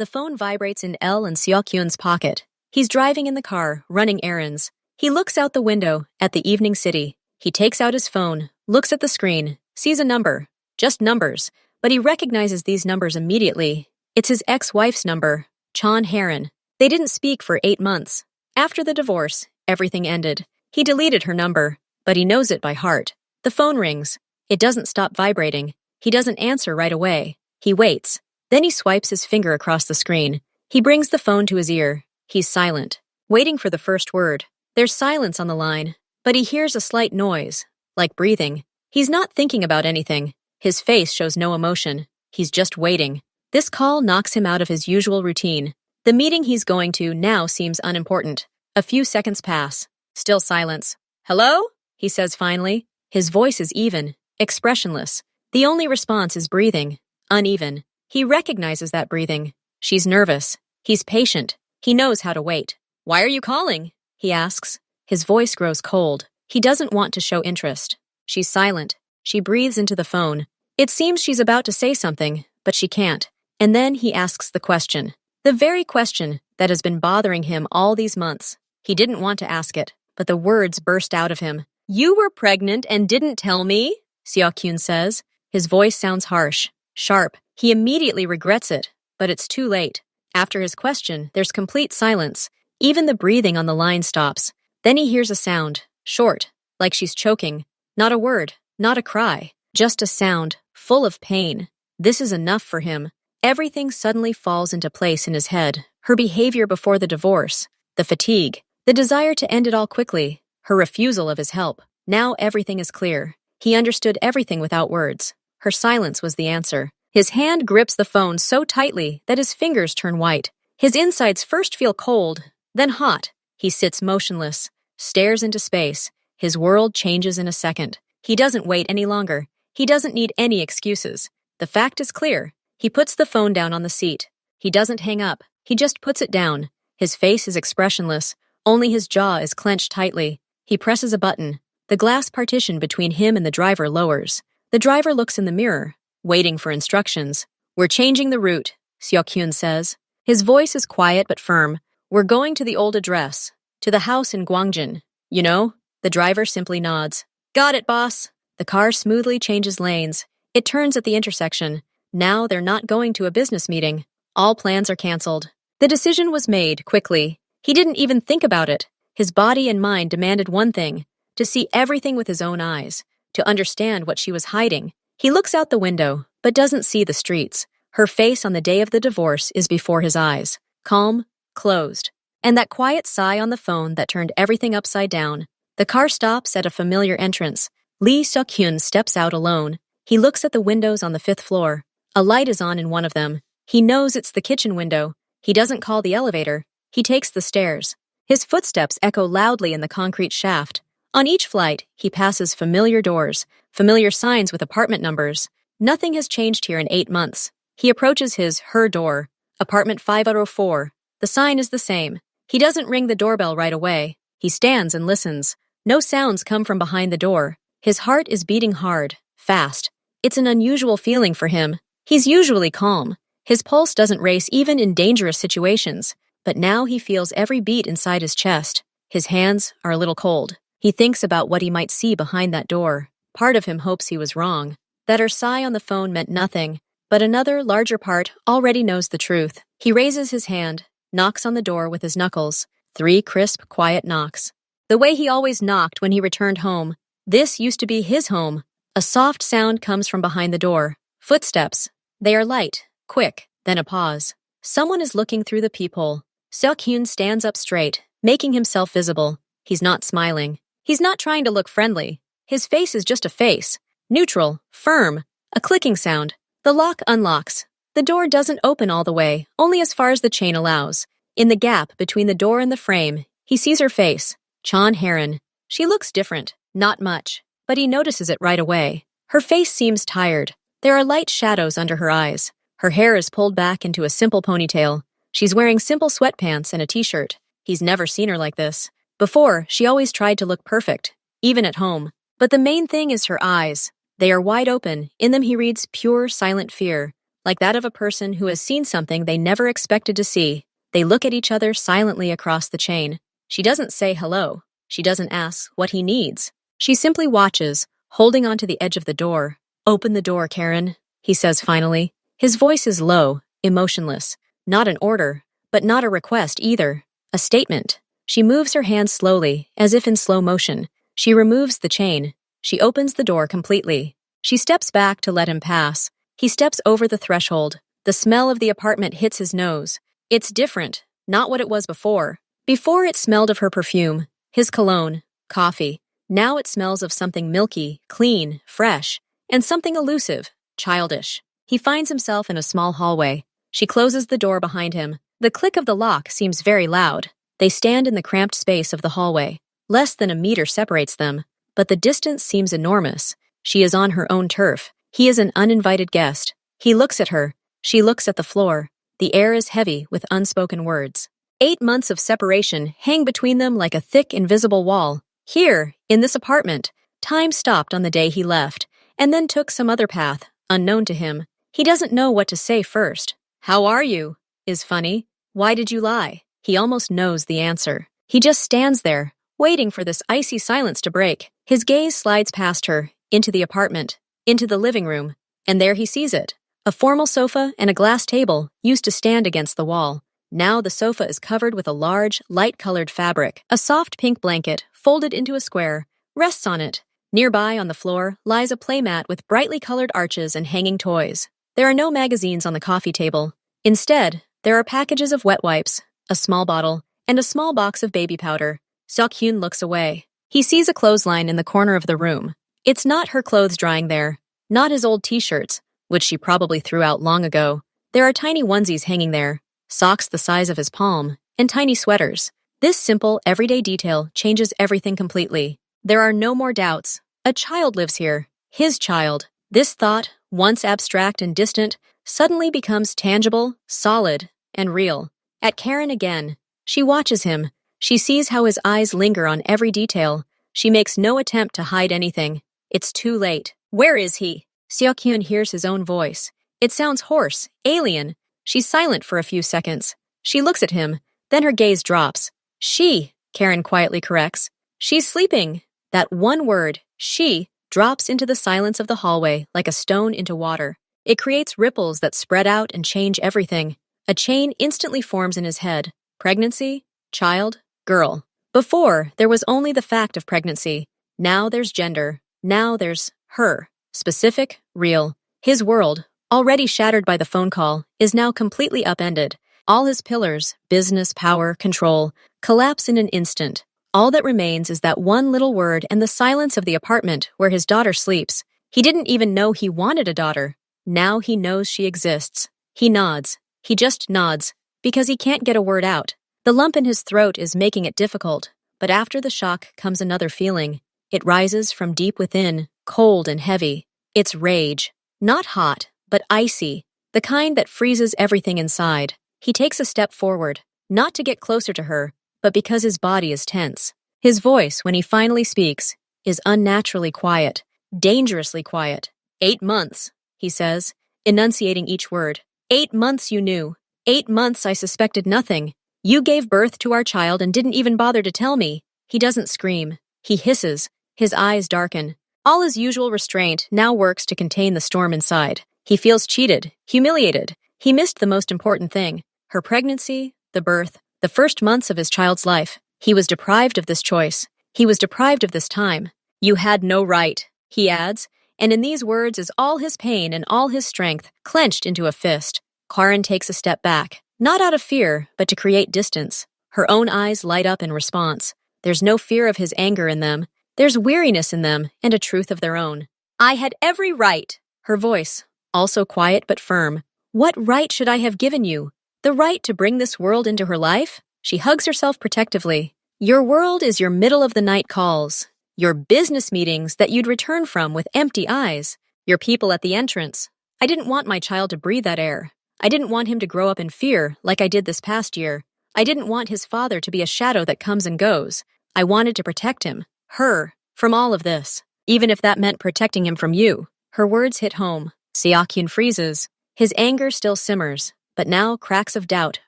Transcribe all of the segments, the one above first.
The phone vibrates in L and Seok-hyun's pocket. He's driving in the car, running errands. He looks out the window at the evening city. He takes out his phone, looks at the screen, sees a number. Just numbers. But he recognizes these numbers immediately. It's his ex-wife's number, Chon Haran. They didn't speak for 8 months. After the divorce, everything ended. He deleted her number, but he knows it by heart. The phone rings. It doesn't stop vibrating. He doesn't answer right away. He waits. Then he swipes his finger across the screen. He brings the phone to his ear. He's silent, waiting for the first word. There's silence on the line, but he hears a slight noise, like breathing. He's not thinking about anything. His face shows no emotion. He's just waiting. This call knocks him out of his usual routine. The meeting he's going to now seems unimportant. A few seconds pass. Still silence. "Hello?" he says finally. His voice is even, expressionless. The only response is breathing, uneven. He recognizes that breathing. She's nervous. He's patient. He knows how to wait. "Why are you calling?" he asks. His voice grows cold. He doesn't want to show interest. She's silent. She breathes into the phone. It seems she's about to say something, but she can't. And then he asks the question. The very question that has been bothering him all these months. He didn't want to ask it, but the words burst out of him. "You were pregnant and didn't tell me?" Seok-hyun says. His voice sounds harsh, sharp. He immediately regrets it, but it's too late. After his question, there's complete silence. Even the breathing on the line stops. Then he hears a sound, short, like she's choking. Not a word, not a cry, just a sound, full of pain. This is enough for him. Everything suddenly falls into place in his head. Her behavior before the divorce, the fatigue, the desire to end it all quickly, her refusal of his help. Now everything is clear. He understood everything without words. Her silence was the answer. His hand grips the phone so tightly that his fingers turn white. His insides first feel cold, then hot. He sits motionless, stares into space. His world changes in a second. He doesn't wait any longer. He doesn't need any excuses. The fact is clear. He puts the phone down on the seat. He doesn't hang up. He just puts it down. His face is expressionless. Only his jaw is clenched tightly. He presses a button. The glass partition between him and the driver lowers. The driver looks in the mirror, waiting for instructions. "We're changing the route," Seok-hyun says. His voice is quiet but firm. "We're going to the old address, to the house in Gwangjin. You know?" The driver simply nods. "Got it, boss." The car smoothly changes lanes. It turns at the intersection. Now they're not going to a business meeting. All plans are canceled. The decision was made quickly. He didn't even think about it. His body and mind demanded one thing, to see everything with his own eyes, to understand what she was hiding. He looks out the window, but doesn't see the streets. Her face on the day of the divorce is before his eyes, calm, closed. And that quiet sigh on the phone that turned everything upside down. The car stops at a familiar entrance. Lee Seok-hyun steps out alone. He looks at the windows on the 5th floor. A light is on in one of them. He knows it's the kitchen window. He doesn't call the elevator. He takes the stairs. His footsteps echo loudly in the concrete shaft. On each flight, he passes familiar doors, familiar signs with apartment numbers. Nothing has changed here in 8 months. He approaches her door, apartment 504. The sign is the same. He doesn't ring the doorbell right away. He stands and listens. No sounds come from behind the door. His heart is beating hard, fast. It's an unusual feeling for him. He's usually calm. His pulse doesn't race even in dangerous situations. But now he feels every beat inside his chest. His hands are a little cold. He thinks about what he might see behind that door. Part of him hopes he was wrong, that her sigh on the phone meant nothing. But another, larger part already knows the truth. He raises his hand, knocks on the door with his knuckles. 3 crisp, quiet knocks. The way he always knocked when he returned home. This used to be his home. A soft sound comes from behind the door. Footsteps. They are light, quick, then a pause. Someone is looking through the peephole. Seok-hyun stands up straight, making himself visible. He's not smiling. He's not trying to look friendly. His face is just a face. Neutral, firm. A clicking sound. The lock unlocks. The door doesn't open all the way, only as far as the chain allows. In the gap between the door and the frame, he sees her face. Chon Haran. She looks different. Not much. But he notices it right away. Her face seems tired. There are light shadows under her eyes. Her hair is pulled back into a simple ponytail. She's wearing simple sweatpants and a t-shirt. He's never seen her like this. Before, she always tried to look perfect, even at home. But the main thing is her eyes. They are wide open. In them he reads pure, silent fear. like that of a person who has seen something they never expected to see. They look at each other silently across the chain. She doesn't say hello. She doesn't ask what he needs. She simply watches, holding onto the edge of the door. "Open the door, Karen," he says finally. His voice is low, emotionless. Not an order, but not a request either. A statement. She moves her hand slowly, as if in slow motion. She removes the chain. She opens the door completely. She steps back to let him pass. He steps over the threshold. The smell of the apartment hits his nose. It's different, not what it was before. Before it smelled of her perfume, his cologne, coffee. Now it smells of something milky, clean, fresh, and something elusive, childish. He finds himself in a small hallway. She closes the door behind him. The click of the lock seems very loud. They stand in the cramped space of the hallway. Less than a meter separates them, but the distance seems enormous. She is on her own turf. He is an uninvited guest. He looks at her. She looks at the floor. The air is heavy with unspoken words. 8 months of separation hang between them like a thick, invisible wall. Here, in this apartment, time stopped on the day he left, and then took some other path, unknown to him. He doesn't know what to say first. "How are you?" is funny. "Why did you lie?" He almost knows the answer. He just stands there, waiting for this icy silence to break. His gaze slides past her, into the apartment, into the living room, and there he sees it. A formal sofa and a glass table used to stand against the wall. Now the sofa is covered with a large, light-colored fabric. A soft pink blanket, folded into a square, rests on it. Nearby on the floor lies a playmat with brightly colored arches and hanging toys. There are no magazines on the coffee table. Instead, there are packages of wet wipes, a small bottle, and a small box of baby powder. Seok-hyun looks away. He sees a clothesline in the corner of the room. It's not her clothes drying there, not his old t-shirts, which she probably threw out long ago. There are tiny onesies hanging there, socks the size of his palm, and tiny sweaters. This simple, everyday detail changes everything completely. There are no more doubts. A child lives here. His child. This thought, once abstract and distant, suddenly becomes tangible, solid, and real. At Karen again. She watches him. She sees how his eyes linger on every detail. She makes no attempt to hide anything. It's too late. "Where is he?" Seok-hyun hears his own voice. It sounds hoarse, alien. She's silent for a few seconds. She looks at him, then her gaze drops. "She," Karen quietly corrects. "She's sleeping." That one word, "she," drops into the silence of the hallway like a stone into water. It creates ripples that spread out and change everything. A chain instantly forms in his head. Pregnancy, child, girl. Before, there was only the fact of pregnancy. Now there's gender. Now there's her. Specific, real. His world, already shattered by the phone call, is now completely upended. All his pillars, business, power, control, collapse in an instant. All that remains is that one little word and the silence of the apartment where his daughter sleeps. He didn't even know he wanted a daughter. Now he knows she exists. He nods. He just nods, because he can't get a word out. The lump in his throat is making it difficult, but after the shock comes another feeling. It rises from deep within, cold and heavy. It's rage. Not hot, but icy. The kind that freezes everything inside. He takes a step forward, not to get closer to her, but because his body is tense. His voice, when he finally speaks, is unnaturally quiet, dangerously quiet. 8 months, he says, enunciating each word. 8 months you knew. 8 months I suspected nothing. You gave birth to our child and didn't even bother to tell me. He doesn't scream. He hisses. His eyes darken. All his usual restraint now works to contain the storm inside. He feels cheated, humiliated. He missed the most important thing. Her pregnancy, the birth, the first months of his child's life. He was deprived of this choice. He was deprived of this time. You had no right, he adds, and in these words is all his pain and all his strength clenched into a fist. Karen takes a step back, not out of fear, but to create distance. Her own eyes light up in response. There's no fear of his anger in them. There's weariness in them and a truth of their own. I had every right. Her voice, also quiet but firm. What right should I have given you? The right to bring this world into her life? She hugs herself protectively. Your world is your middle-of-the-night calls. Your business meetings that you'd return from with empty eyes. Your people at the entrance. I didn't want my child to breathe that air. I didn't want him to grow up in fear like I did this past year. I didn't want his father to be a shadow that comes and goes. I wanted to protect him, her, from all of this, even if that meant protecting him from you. Her words hit home. Seok-hyun freezes. His anger still simmers, but now cracks of doubt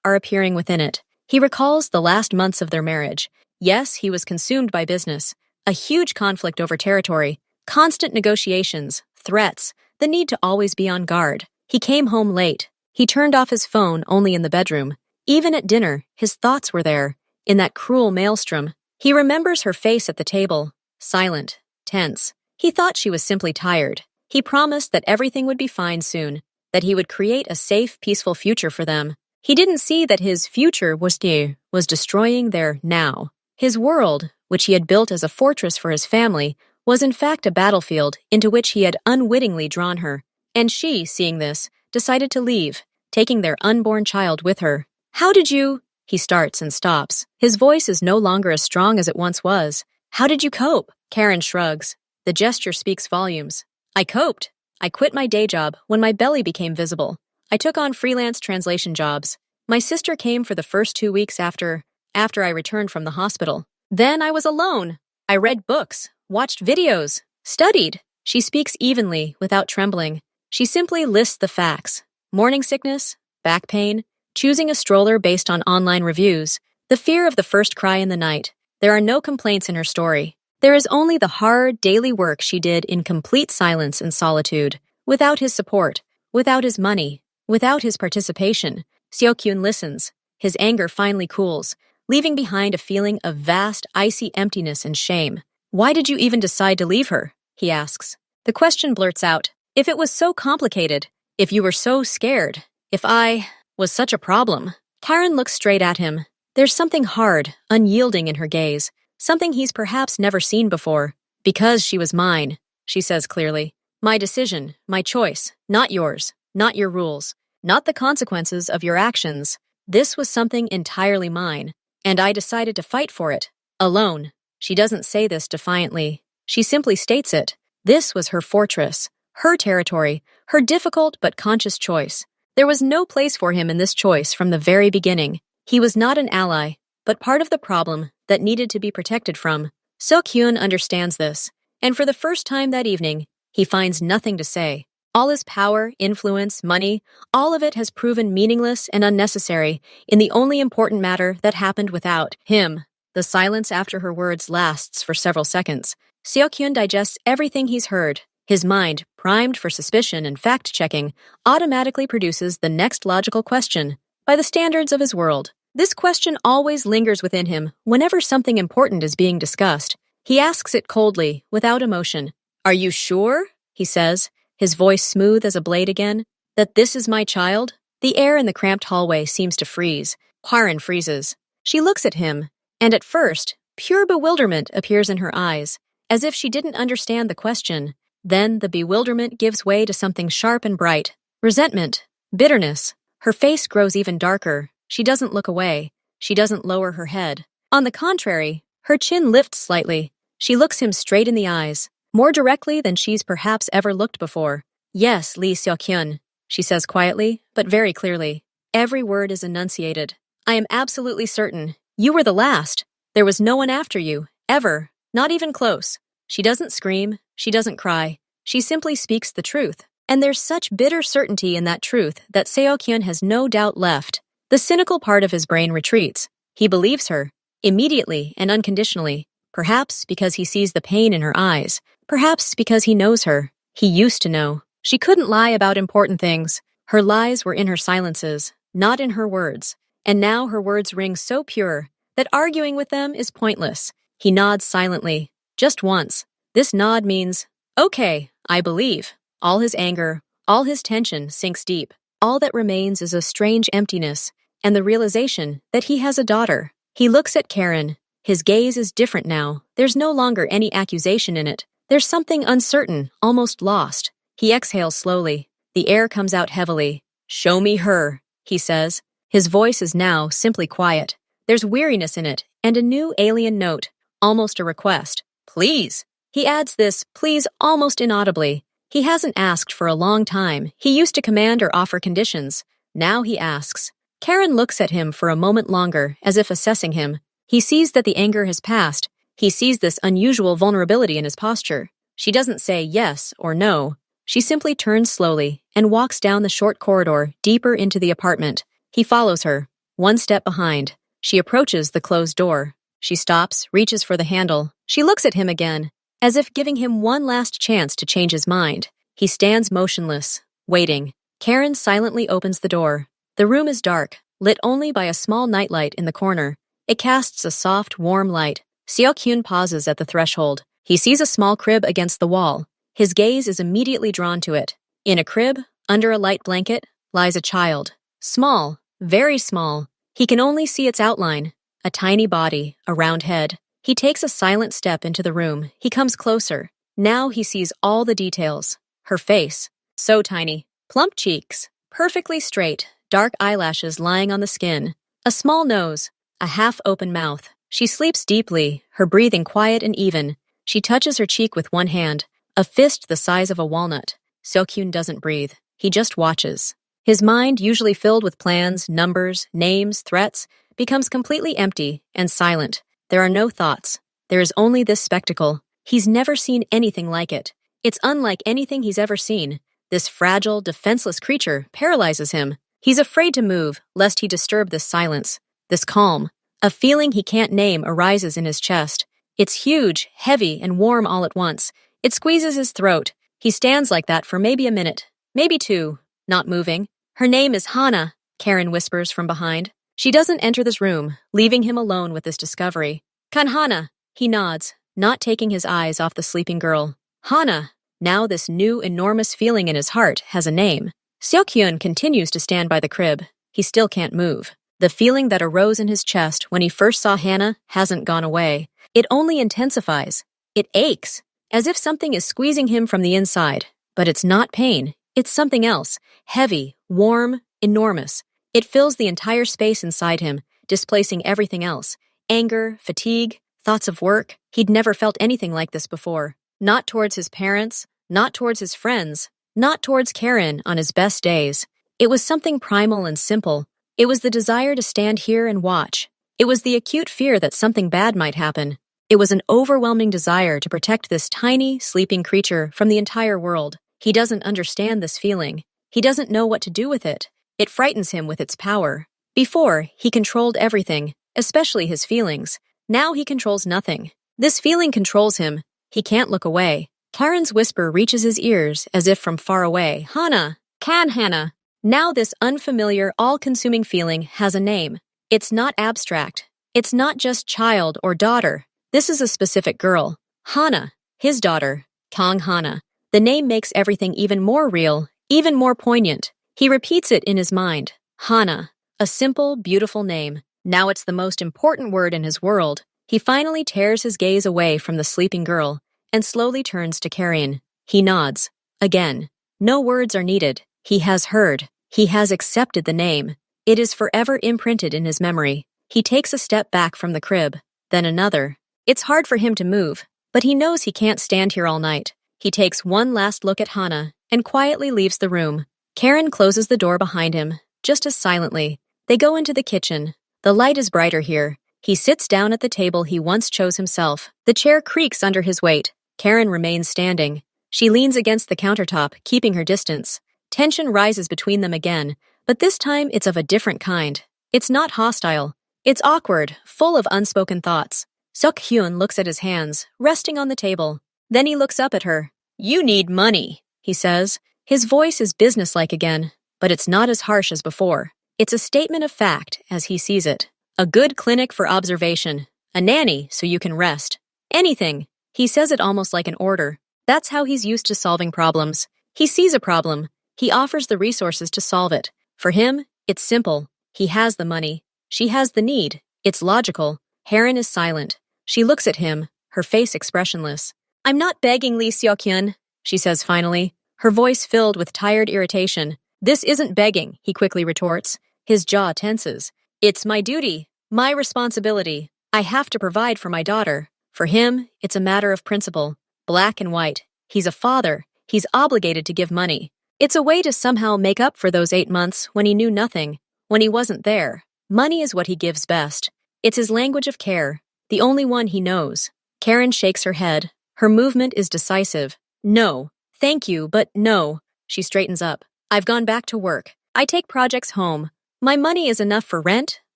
are appearing within it. He recalls the last months of their marriage. Yes, he was consumed by business, a huge conflict over territory, constant negotiations, threats, the need to always be on guard. He came home late. He turned off his phone only in the bedroom. Even at dinner, his thoughts were there, in that cruel maelstrom. He remembers her face at the table, silent, tense. He thought she was simply tired. He promised that everything would be fine soon, that he would create a safe, peaceful future for them. He didn't see that his future was destroying their now. His world, which he had built as a fortress for his family, was in fact a battlefield into which he had unwittingly drawn her. And she, seeing this, decided to leave, taking their unborn child with her. How did you... He starts and stops. His voice is no longer as strong as it once was. How did you cope? Karen shrugs. The gesture speaks volumes. I coped. I quit my day job when my belly became visible. I took on freelance translation jobs. My sister came for the first 2 weeks after I returned from the hospital. Then I was alone. I read books, watched videos, studied. She speaks evenly, without trembling. She simply lists the facts. Morning sickness, back pain, choosing a stroller based on online reviews, the fear of the first cry in the night. There are no complaints in her story. There is only the hard, daily work she did in complete silence and solitude, without his support, without his money, without his participation. Seok-hyun listens. His anger finally cools, leaving behind a feeling of vast, icy emptiness and shame. Why did you even decide to leave her? He asks. The question blurts out. If it was so complicated, if you were so scared, if I was such a problem. Karen looks straight at him. There's something hard, unyielding in her gaze, something he's perhaps never seen before. Because she was mine, she says clearly. My decision, my choice, not yours, not your rules, not the consequences of your actions. This was something entirely mine, and I decided to fight for it, alone. She doesn't say this defiantly. She simply states it. This was her fortress, her territory, her difficult but conscious choice. There was no place for him in this choice from the very beginning. He was not an ally, but part of the problem that needed to be protected from. Seok-hyun understands this, and for the first time that evening, he finds nothing to say. All his power, influence, money, all of it has proven meaningless and unnecessary in the only important matter that happened without him. The silence after her words lasts for several seconds. Seok-hyun digests everything he's heard. His mind, primed for suspicion and fact-checking, automatically produces the next logical question. By the standards of his world, this question always lingers within him whenever something important is being discussed. He asks it coldly, without emotion. Are you sure? He says, his voice smooth as a blade again. That this is my child? The air in the cramped hallway seems to freeze. Karen freezes. She looks at him, and at first, pure bewilderment appears in her eyes, as if she didn't understand the question. Then the bewilderment gives way to something sharp and bright. Resentment. Bitterness. Her face grows even darker. She doesn't look away. She doesn't lower her head. On the contrary, her chin lifts slightly. She looks him straight in the eyes, more directly than she's perhaps ever looked before. Yes, Lee Seok-hyun, she says quietly, but very clearly. Every word is enunciated. I am absolutely certain. You were the last. There was no one after you, ever, not even close. She doesn't scream. She doesn't cry. She simply speaks the truth. And there's such bitter certainty in that truth that Seok-hyun has no doubt left. The cynical part of his brain retreats. He believes her, immediately and unconditionally, perhaps because he sees the pain in her eyes, perhaps because he knows her. He used to know. She couldn't lie about important things. Her lies were in her silences, not in her words. And now her words ring so pure that arguing with them is pointless. He nods silently, just once. This nod means, okay, I believe. All his anger, all his tension sinks deep. All that remains is a strange emptiness and the realization that he has a daughter. He looks at Karen. His gaze is different now. There's no longer any accusation in it. There's something uncertain, almost lost. He exhales slowly. The air comes out heavily. Show me her, he says. His voice is now simply quiet. There's weariness in it and a new alien note, almost a request. Please. He adds this please almost inaudibly. He hasn't asked for a long time. He used to command or offer conditions. Now he asks. Karen looks at him for a moment longer, as if assessing him. He sees that the anger has passed. He sees this unusual vulnerability in his posture. She doesn't say yes or no. She simply turns slowly and walks down the short corridor deeper into the apartment. He follows her, one step behind. She approaches the closed door. She stops, reaches for the handle. She looks at him again, as if giving him one last chance to change his mind. He stands motionless, waiting. Karen silently opens the door. The room is dark, lit only by a small nightlight in the corner. It casts a soft, warm light. Seok-hyun pauses at the threshold. He sees a small crib against the wall. His gaze is immediately drawn to it. In a crib, under a light blanket, lies a child. Small, very small. He can only see its outline. A tiny body, a round head. He takes a silent step into the room. He comes closer. Now he sees all the details. Her face, so tiny. Plump cheeks, perfectly straight, dark eyelashes lying on the skin. A small nose, a half-open mouth. She sleeps deeply, her breathing quiet and even. She touches her cheek with one hand, a fist the size of a walnut. Seok-hyun doesn't breathe. He just watches. His mind, usually filled with plans, numbers, names, threats, becomes completely empty and silent. There are no thoughts. There is only this spectacle. He's never seen anything like it. It's unlike anything he's ever seen. This fragile, defenseless creature paralyzes him. He's afraid to move, lest he disturb this silence, this calm. A feeling he can't name arises in his chest. It's huge, heavy, and warm all at once. It squeezes his throat. He stands like that for maybe a minute, maybe two, not moving. Her name is Hana, Karen whispers from behind. She doesn't enter this room, leaving him alone with this discovery. Hana, he nods, not taking his eyes off the sleeping girl. Hana. Now this new, enormous feeling in his heart has a name. Seok-hyun continues to stand by the crib. He still can't move. The feeling that arose in his chest when he first saw Hana hasn't gone away. It only intensifies. It aches, as if something is squeezing him from the inside. But it's not pain. It's something else. Heavy, warm, enormous. It fills the entire space inside him, displacing everything else. Anger, fatigue, thoughts of work. He'd never felt anything like this before. Not towards his parents, not towards his friends, not towards Karen on his best days. It was something primal and simple. It was the desire to stand here and watch. It was the acute fear that something bad might happen. It was an overwhelming desire to protect this tiny, sleeping creature from the entire world. He doesn't understand this feeling. He doesn't know what to do with it. It frightens him with its power. Before, he controlled everything, especially his feelings. Now he controls nothing. This feeling controls him. He can't look away. Karen's whisper reaches his ears as if from far away. Hana! Hana! Now this unfamiliar, all-consuming feeling has a name. It's not abstract. It's not just child or daughter. This is a specific girl. Hana, his daughter. Kang Hana. The name makes everything even more real, even more poignant. He repeats it in his mind. Hana. A simple, beautiful name. Now it's the most important word in his world. He finally tears his gaze away from the sleeping girl and slowly turns to Karen. He nods. Again. No words are needed. He has heard. He has accepted the name. It is forever imprinted in his memory. He takes a step back from the crib, then another. It's hard for him to move, but he knows he can't stand here all night. He takes one last look at Hana and quietly leaves the room. Karen closes the door behind him, just as silently. They go into the kitchen. The light is brighter here. He sits down at the table he once chose himself. The chair creaks under his weight. Karen remains standing. She leans against the countertop, keeping her distance. Tension rises between them again, but this time it's of a different kind. It's not hostile. It's awkward, full of unspoken thoughts. Seok-hyun looks at his hands, resting on the table. Then he looks up at her. "You need money," he says. His voice is businesslike again, but it's not as harsh as before. It's a statement of fact, as he sees it. A good clinic for observation. A nanny so you can rest. Anything. He says it almost like an order. That's how he's used to solving problems. He sees a problem. He offers the resources to solve it. For him, it's simple. He has the money. She has the need. It's logical. Karen is silent. She looks at him, her face expressionless. "I'm not begging, Lee Seok-hyun," she says finally, her voice filled with tired irritation. "This isn't begging," he quickly retorts. His jaw tenses. "It's my duty, my responsibility. I have to provide for my daughter." For him, it's a matter of principle. Black and white. He's a father. He's obligated to give money. It's a way to somehow make up for those 8 months when he knew nothing, when he wasn't there. Money is what he gives best. It's his language of care, the only one he knows. Karen shakes her head. Her movement is decisive. "No. Thank you, but no. She straightens up. I've gone back to work. I take projects home. My money is enough for rent,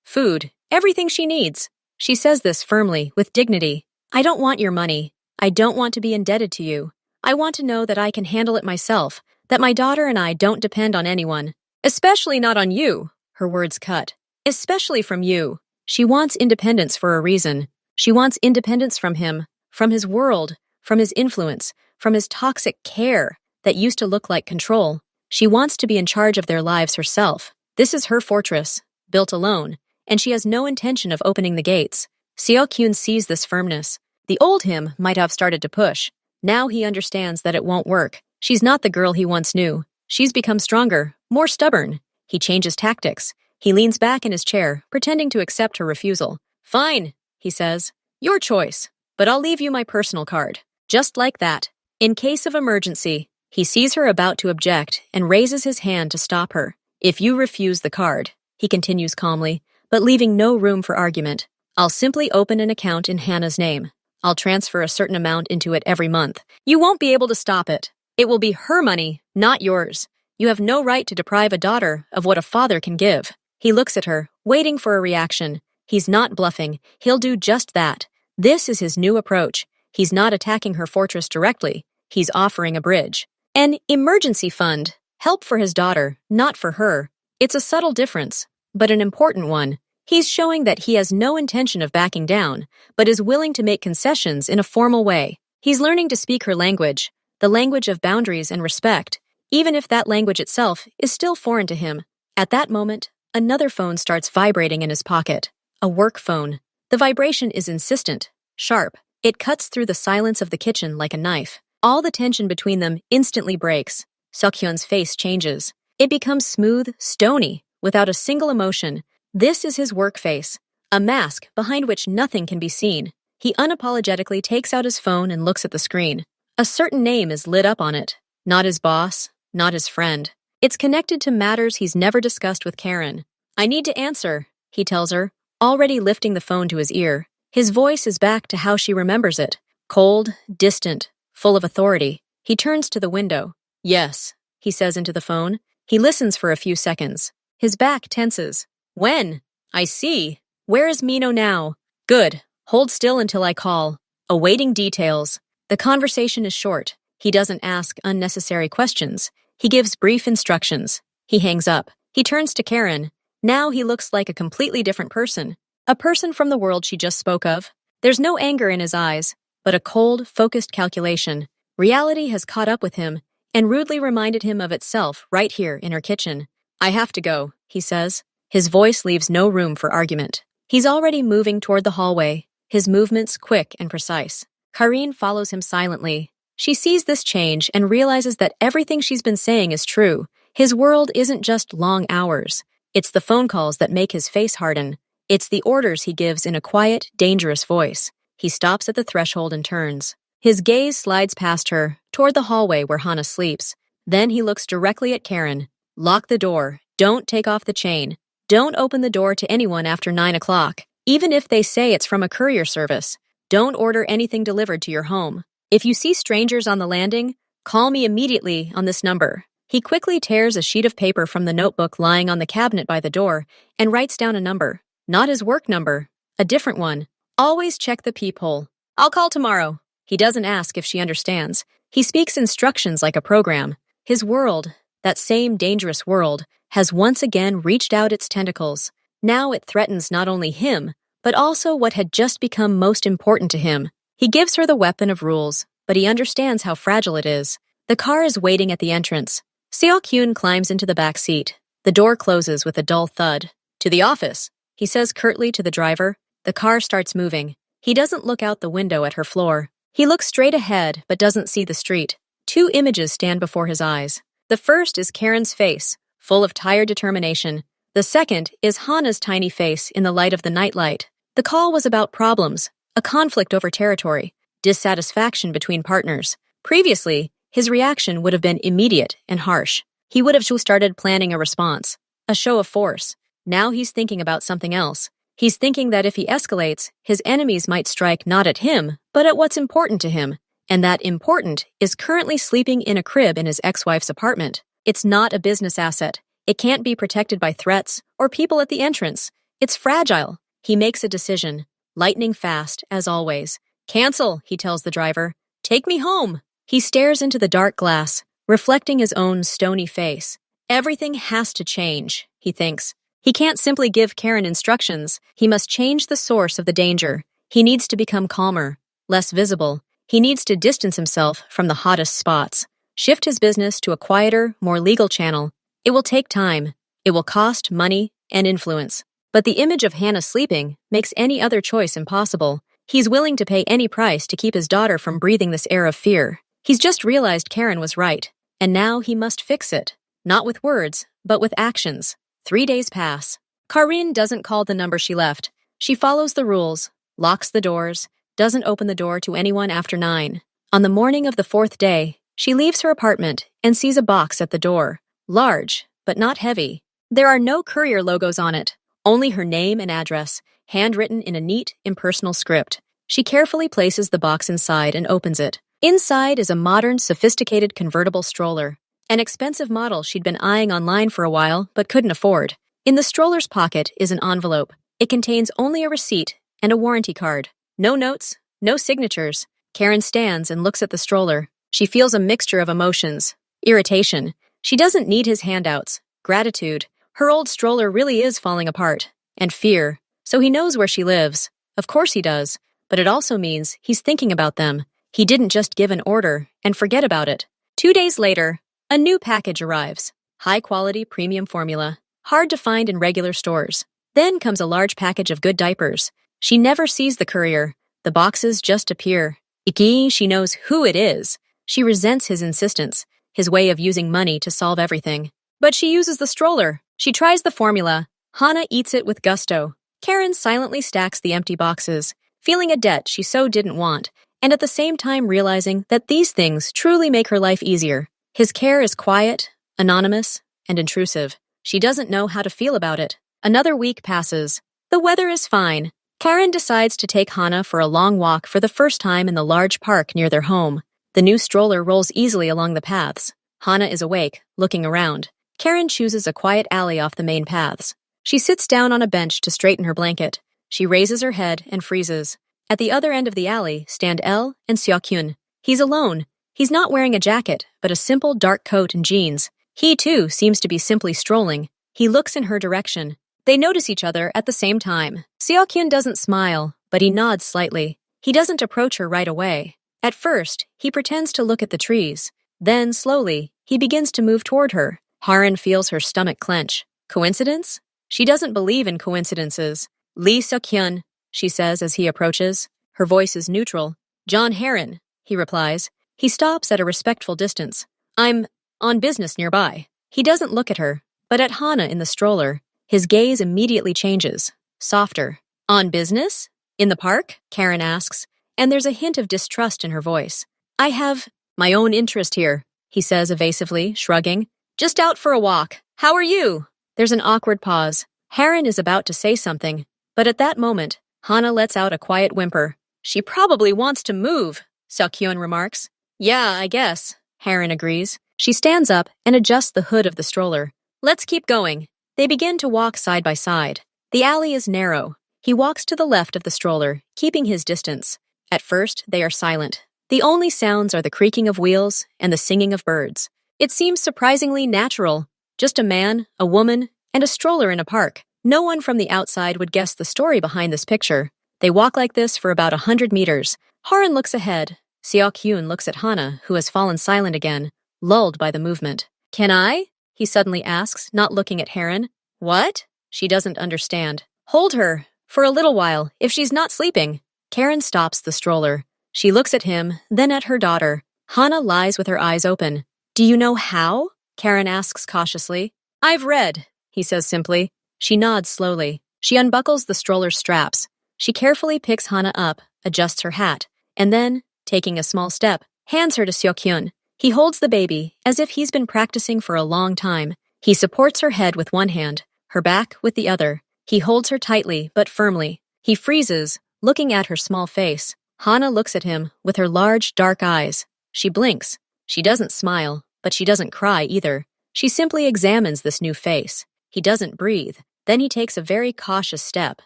food, everything she needs. She says this firmly, with dignity. I don't want your money. I don't want to be indebted to you. I want to know that I can handle it myself, that my daughter and I don't depend on anyone. Especially not on you, her words cut. Especially from you. She wants independence for a reason. She wants independence from him, from his world, from his influence, from his toxic care that used to look like control. She wants to be in charge of their lives herself. This is her fortress, built alone, and she has no intention of opening the gates. Seo-kyun sees this firmness. The old him might have started to push. Now he understands that it won't work. She's not the girl he once knew. She's become stronger, more stubborn. He changes tactics. He leans back in his chair, pretending to accept her refusal. Fine, he says. Your choice, but I'll leave you my personal card. Just like that. In case of emergency, he sees her about to object and raises his hand to stop her. If you refuse the card, he continues calmly, but leaving no room for argument, I'll simply open an account in Hannah's name. I'll transfer a certain amount into it every month. You won't be able to stop it. It will be her money, not yours. You have no right to deprive a daughter of what a father can give. He looks at her, waiting for a reaction. He's not bluffing. He'll do just that. This is his new approach. He's not attacking her fortress directly. He's offering a bridge. An emergency fund. Help for his daughter, not for her. It's a subtle difference, but an important one. He's showing that he has no intention of backing down, but is willing to make concessions in a formal way. He's learning to speak her language, the language of boundaries and respect, even if that language itself is still foreign to him. At that moment, another phone starts vibrating in his pocket. A work phone. The vibration is insistent, sharp. It cuts through the silence of the kitchen like a knife. All the tension between them instantly breaks. Seok-hyun's face changes. It becomes smooth, stony, without a single emotion. This is his work face, a mask behind which nothing can be seen. He unapologetically takes out his phone and looks at the screen. A certain name is lit up on it. Not his boss, not his friend. It's connected to matters he's never discussed with Karen. I need to answer, he tells her, already lifting the phone to his ear. His voice is back to how she remembers it. Cold, distant, full of authority. He turns to the window. Yes, he says into the phone. He listens for a few seconds. His back tenses. When? I see. Where is Mino now? Good. Hold still until I call. Awaiting details. The conversation is short. He doesn't ask unnecessary questions. He gives brief instructions. He hangs up. He turns to Karen. Now he looks like a completely different person. A person from the world she just spoke of. There's no anger in his eyes, but a cold, focused calculation. Reality has caught up with him and rudely reminded him of itself right here in her kitchen. I have to go, he says. His voice leaves no room for argument. He's already moving toward the hallway, his movements quick and precise. Karine follows him silently. She sees this change and realizes that everything she's been saying is true. His world isn't just long hours. It's the phone calls that make his face harden. It's the orders he gives in a quiet, dangerous voice. He stops at the threshold and turns. His gaze slides past her, toward the hallway where Hannah sleeps. Then he looks directly at Karen. Lock the door. Don't take off the chain. Don't open the door to anyone after 9 o'clock, even if they say it's from a courier service. Don't order anything delivered to your home. If you see strangers on the landing, call me immediately on this number. He quickly tears a sheet of paper from the notebook lying on the cabinet by the door and writes down a number. Not his work number, a different one. Always check the peephole. I'll call tomorrow. He doesn't ask if she understands. He speaks instructions like a program. His world, that same dangerous world, has once again reached out its tentacles. Now it threatens not only him, but also what had just become most important to him. He gives her the weapon of rules, but he understands how fragile it is. The car is waiting at the entrance. Seo-kyun climbs into the back seat. The door closes with a dull thud. To the office, he says curtly to the driver. The car starts moving. He doesn't look out the window at her floor. He looks straight ahead, but doesn't see the street. Two images stand before his eyes. The first is Karen's face, full of tired determination. The second is Hannah's tiny face in the light of the nightlight. The call was about problems, a conflict over territory, dissatisfaction between partners. Previously, his reaction would have been immediate and harsh. He would have started planning a response, a show of force. Now he's thinking about something else. He's thinking that if he escalates, his enemies might strike not at him, but at what's important to him. and that important is currently sleeping in a crib in his ex-wife's apartment. It's not a business asset. It can't be protected by threats or people at the entrance. It's fragile. He makes a decision, lightning fast, as always. Cancel, he tells the driver. Take me home. He stares into the dark glass, reflecting his own stony face. Everything has to change, he thinks. He can't simply give Karen instructions. He must change the source of the danger. He needs to become calmer, less visible. He needs to distance himself from the hottest spots. Shift his business to a quieter, more legal channel. It will take time. It will cost money and influence. But the image of Hannah sleeping makes any other choice impossible. He's willing to pay any price to keep his daughter from breathing this air of fear. He's just realized Karen was right, and now he must fix it. Not with words, but with actions. 3 days pass. Karine doesn't call the number she left. She follows the rules, locks the doors, doesn't open the door to anyone after 9. On the morning of the 4th day, she leaves her apartment and sees a box at the door. Large, but not heavy. There are no courier logos on it, only her name and address, handwritten in a neat, impersonal script. She carefully places the box inside and opens it. Inside is a modern, sophisticated convertible stroller, an expensive model she'd been eyeing online for a while but couldn't afford. In the stroller's pocket is an envelope. It contains only a receipt and a warranty card. No notes, no signatures. Karen stands and looks at the stroller. She feels a mixture of emotions. Irritation. She doesn't need his handouts. Gratitude. Her old stroller really is falling apart. And fear. So he knows where she lives. Of course he does. But it also means he's thinking about them. He didn't just give an order and forget about it. 2 days later, a new package arrives. High-quality premium formula. Hard to find in regular stores. Then comes a large package of good diapers. She never sees the courier. The boxes just appear. She knows who it is. She resents his insistence, his way of using money to solve everything. But she uses the stroller. She tries the formula. Hannah eats it with gusto. Karen silently stacks the empty boxes, feeling a debt she so didn't want, and at the same time realizing that these things truly make her life easier. His care is quiet, anonymous, and intrusive. She doesn't know how to feel about it. Another week passes. The weather is fine. Karen decides to take Hannah for a long walk for the first time in the large park near their home. The new stroller rolls easily along the paths. Hannah is awake, looking around. Karen chooses a quiet alley off the main paths. She sits down on a bench to straighten her blanket. She raises her head and freezes. At the other end of the alley stand Elle and Seok-hyun. He's alone. He's not wearing a jacket, but a simple dark coat and jeans. He, too, seems to be simply strolling. He looks in her direction. They notice each other at the same time. Seok-hyun doesn't smile, but he nods slightly. He doesn't approach her right away. At first, he pretends to look at the trees. Then, slowly, he begins to move toward her. Harin feels her stomach clench. Coincidence? She doesn't believe in coincidences. Lee Seok-hyun, she says as he approaches. Her voice is neutral. John Harin, he replies. He stops at a respectful distance. I'm on business nearby. He doesn't look at her, but at Hannah in the stroller. His gaze immediately changes. Softer. On business? In the park? Karen asks, and there's a hint of distrust in her voice. I have my own interest here, he says evasively, shrugging. Just out for a walk. How are you? There's an awkward pause. Harin is about to say something, but at that moment, Hannah lets out a quiet whimper. She probably wants to move, Seok-hyun remarks. Yeah, I guess, Harin agrees. She stands up and adjusts the hood of the stroller. Let's keep going. They begin to walk side by side. The alley is narrow. He walks to the left of the stroller, keeping his distance. At first, they are silent. The only sounds are the creaking of wheels and the singing of birds. It seems surprisingly natural. Just a man, a woman, and a stroller in a park. No one from the outside would guess the story behind this picture. They walk like this for about 100 meters. Harin looks ahead. Seok-hyun looks at Hannah, who has fallen silent again, lulled by the movement. Can I? He suddenly asks, not looking at Harin. What? She doesn't understand. Hold her. For a little while, if she's not sleeping. Karen stops the stroller. She looks at him, then at her daughter. Hannah lies with her eyes open. Do you know how? Karen asks cautiously. I've read, he says simply. She nods slowly. She unbuckles the stroller's straps. She carefully picks Hannah up, adjusts her hat, and then, taking a small step, hands her to Seok-hyun. He holds the baby, as if he's been practicing for a long time. He supports her head with one hand, her back with the other. He holds her tightly, but firmly. He freezes, looking at her small face. Hana looks at him with her large, dark eyes. She blinks. She doesn't smile, but she doesn't cry either. She simply examines this new face. He doesn't breathe. Then he takes a very cautious step,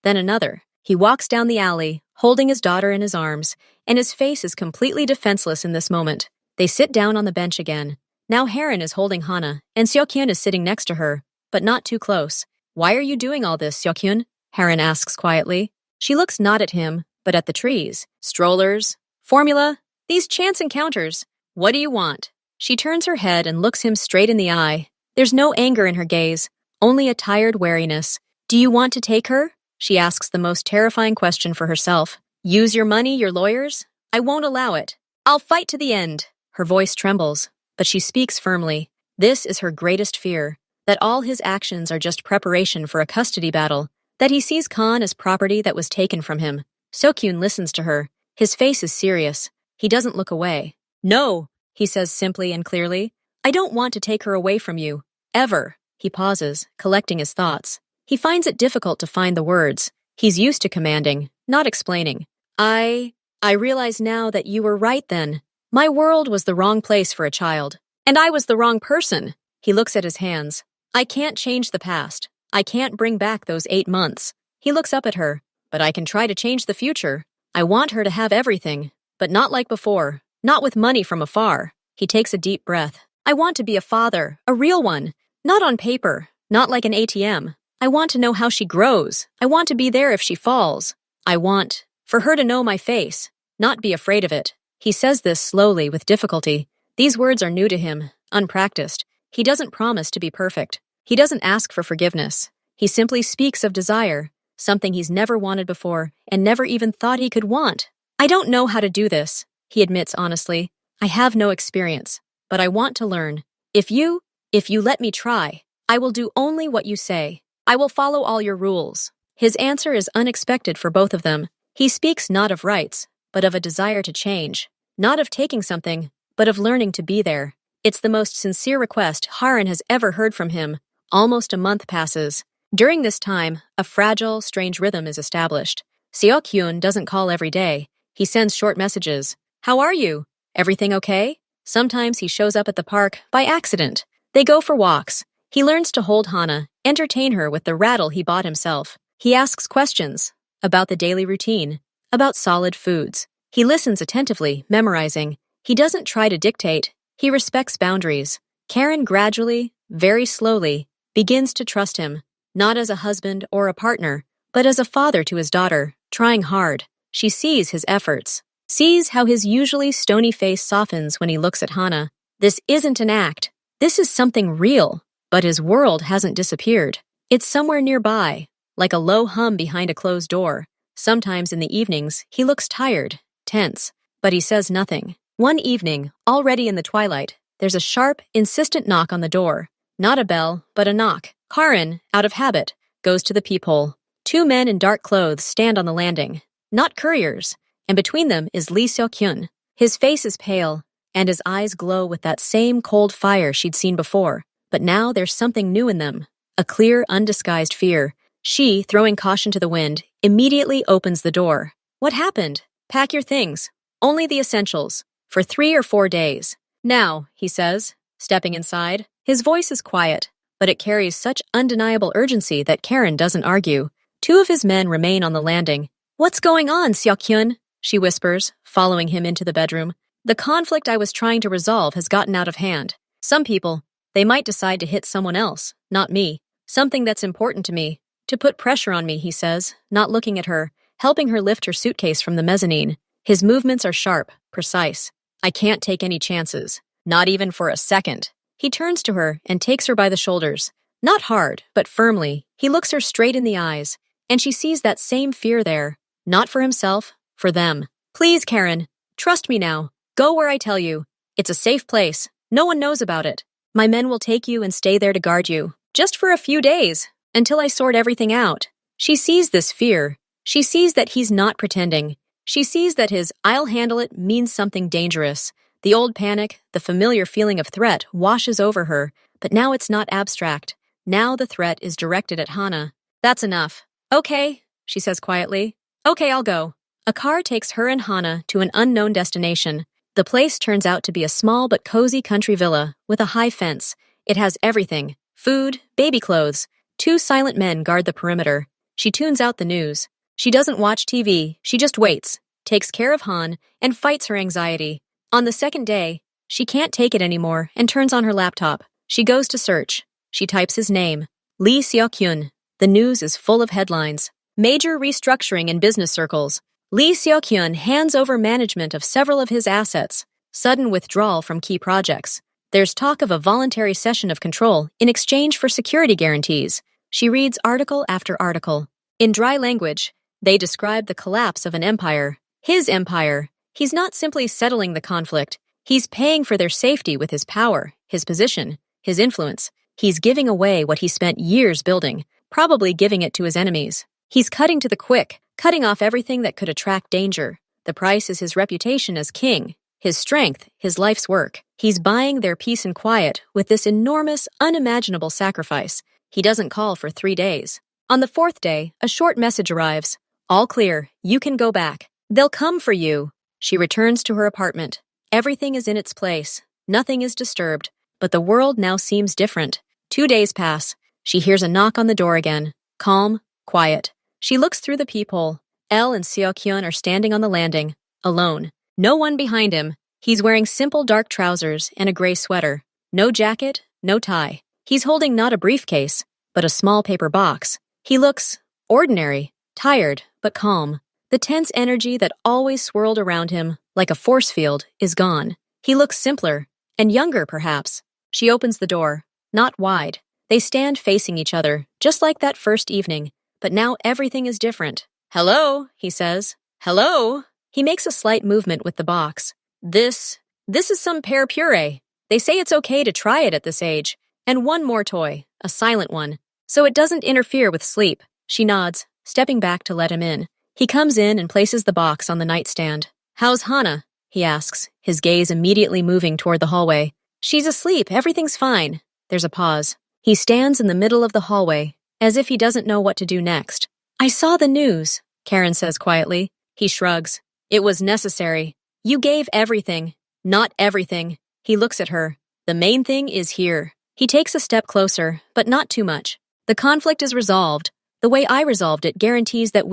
then another. He walks down the alley, holding his daughter in his arms, and his face is completely defenseless in this moment. They sit down on the bench again. Now Haran is holding Hana, and Seokhyun is sitting next to her, but not too close. "Why are you doing all this, Seokhyun?" Haran asks quietly. She looks not at him, but at the trees. "Strollers, formula, these chance encounters. What do you want?" She turns her head and looks him straight in the eye. There's no anger in her gaze, only a tired wariness. "Do you want to take her?" She asks the most terrifying question for herself. "Use your money, your lawyers? I won't allow it. I'll fight to the end." Her voice trembles, but she speaks firmly. This is her greatest fear, that all his actions are just preparation for a custody battle, that he sees Khan as property that was taken from him. Seokhyun listens to her. His face is serious. He doesn't look away. "No," he says simply and clearly. "I don't want to take her away from you. Ever." He pauses, collecting his thoughts. He finds it difficult to find the words. He's used to commanding, not explaining. I realize now that you were right then. My world was the wrong place for a child. And I was the wrong person." He looks at his hands. "I can't change the past. I can't bring back those 8 months." He looks up at her. "But I can try to change the future. I want her to have everything, but not like before, not with money from afar." He takes a deep breath. "I want to be a father, a real one, not on paper, not like an ATM. I want to know how she grows. I want to be there if she falls. I want for her to know my face, not be afraid of it." He says this slowly with difficulty. These words are new to him, unpracticed. He doesn't promise to be perfect. He doesn't ask for forgiveness. He simply speaks of desire, something he's never wanted before and never even thought he could want. "I don't know how to do this," he admits honestly. "I have no experience, but I want to learn. If you let me try, I will do only what you say. I will follow all your rules." His answer is unexpected for both of them. He speaks not of rights, but of a desire to change. Not of taking something, but of learning to be there. It's the most sincere request Haran has ever heard from him. Almost a month passes. During this time, a fragile, strange rhythm is established. Seokhyun doesn't call every day. He sends short messages. "How are you? Everything okay?" Sometimes he shows up at the park by accident. They go for walks. He learns to hold Hana, entertain her with the rattle he bought himself. He asks questions about the daily routine, about solid foods. He listens attentively, memorizing. He doesn't try to dictate. He respects boundaries. Karen gradually, very slowly, begins to trust him, not as a husband or a partner, but as a father to his daughter, trying hard. She sees his efforts, sees how his usually stony face softens when he looks at Hana. This isn't an act. This is something real. But his world hasn't disappeared. It's somewhere nearby, like a low hum behind a closed door. Sometimes in the evenings, he looks tired, tense, but he says nothing. One evening, already in the twilight, there's a sharp, insistent knock on the door. Not a bell, but a knock. Karin, out of habit, goes to the peephole. 2 men in dark clothes stand on the landing. Not couriers, and between them is Lee Seok-hyun. His face is pale, and his eyes glow with that same cold fire she'd seen before. But now there's something new in them, a clear, undisguised fear. She, throwing caution to the wind, immediately opens the door. "What happened? Pack your things. Only the essentials. For 3 or 4 days. Now," he says, stepping inside. His voice is quiet, but it carries such undeniable urgency that Karen doesn't argue. 2 of his men remain on the landing. "What's going on, Seok-hyun?" she whispers, following him into the bedroom. "The conflict I was trying to resolve has gotten out of hand. Some people, they might decide to hit someone else, not me. Something that's important to me. To put pressure on me," he says, not looking at her, helping her lift her suitcase from the mezzanine. His movements are sharp, precise. "I can't take any chances. Not even for a second." He turns to her and takes her by the shoulders. Not hard, but firmly. He looks her straight in the eyes, and she sees that same fear there. Not for himself, for them. "Please, Karen, trust me now. Go where I tell you. It's a safe place. No one knows about it. My men will take you and stay there to guard you, just for a few days, until I sort everything out." She sees this fear. She sees that he's not pretending. She sees that his "I'll handle it" means something dangerous. The old panic, the familiar feeling of threat washes over her, but now it's not abstract. Now the threat is directed at Hana. "That's enough." "Okay," she says quietly. "Okay, I'll go. A car takes her and Hana to an unknown destination. The place turns out to be a small but cozy country villa with a high fence. It has everything: food, baby clothes. Two silent men guard the perimeter. She tunes out the news. She doesn't watch TV, she just waits, takes care of Han, and fights her anxiety. On the second day, she can't take it anymore and turns on her laptop. She goes to search. She types his name, Lee Seok-hyun. The news is full of headlines. Major restructuring in business circles. Lee Seok-hyun hands over management of several of his assets. Sudden withdrawal from key projects. There's talk of a voluntary cession of control in exchange for security guarantees. She reads article after article. In dry language, they describe the collapse of an empire. His empire. He's not simply settling the conflict. He's paying for their safety with his power, his position, his influence. He's giving away what he spent years building, probably giving it to his enemies. He's cutting to the quick, cutting off everything that could attract danger. The price is his reputation as king, his strength, his life's work. He's buying their peace and quiet with this enormous, unimaginable sacrifice. He doesn't call for 3 days. On the 4th day, a short message arrives. All clear, you can go back. They'll come for you. She returns to her apartment. Everything is in its place. Nothing is disturbed. But the world now seems different. 2 days pass. She hears a knock on the door again. Calm, quiet. She looks through the peephole. Elle and Seok-hyun are standing on the landing, alone. No one behind him. He's wearing simple dark trousers and a gray sweater. No jacket, no tie. He's holding not a briefcase, but a small paper box. He looks ordinary, tired, but calm. The tense energy that always swirled around him, like a force field, is gone. He looks simpler, and younger perhaps. She opens the door, not wide. They stand facing each other, just like that first evening. But now everything is different. Hello, he says. Hello. He makes a slight movement with the box. This is some pear puree. They say it's okay to try it at this age. And one more toy, a silent one, so it doesn't interfere with sleep. She nods, stepping back to let him in. He comes in and places the box on the nightstand. How's Hana? He asks, his gaze immediately moving toward the hallway. She's asleep, everything's fine. There's a pause. He stands in the middle of the hallway, as if he doesn't know what to do next. I saw the news, Karen says quietly. He shrugs. It was necessary. You gave everything. Not everything. He looks at her. The main thing is here. He takes a step closer, but not too much. The conflict is resolved. The way I resolved it guarantees that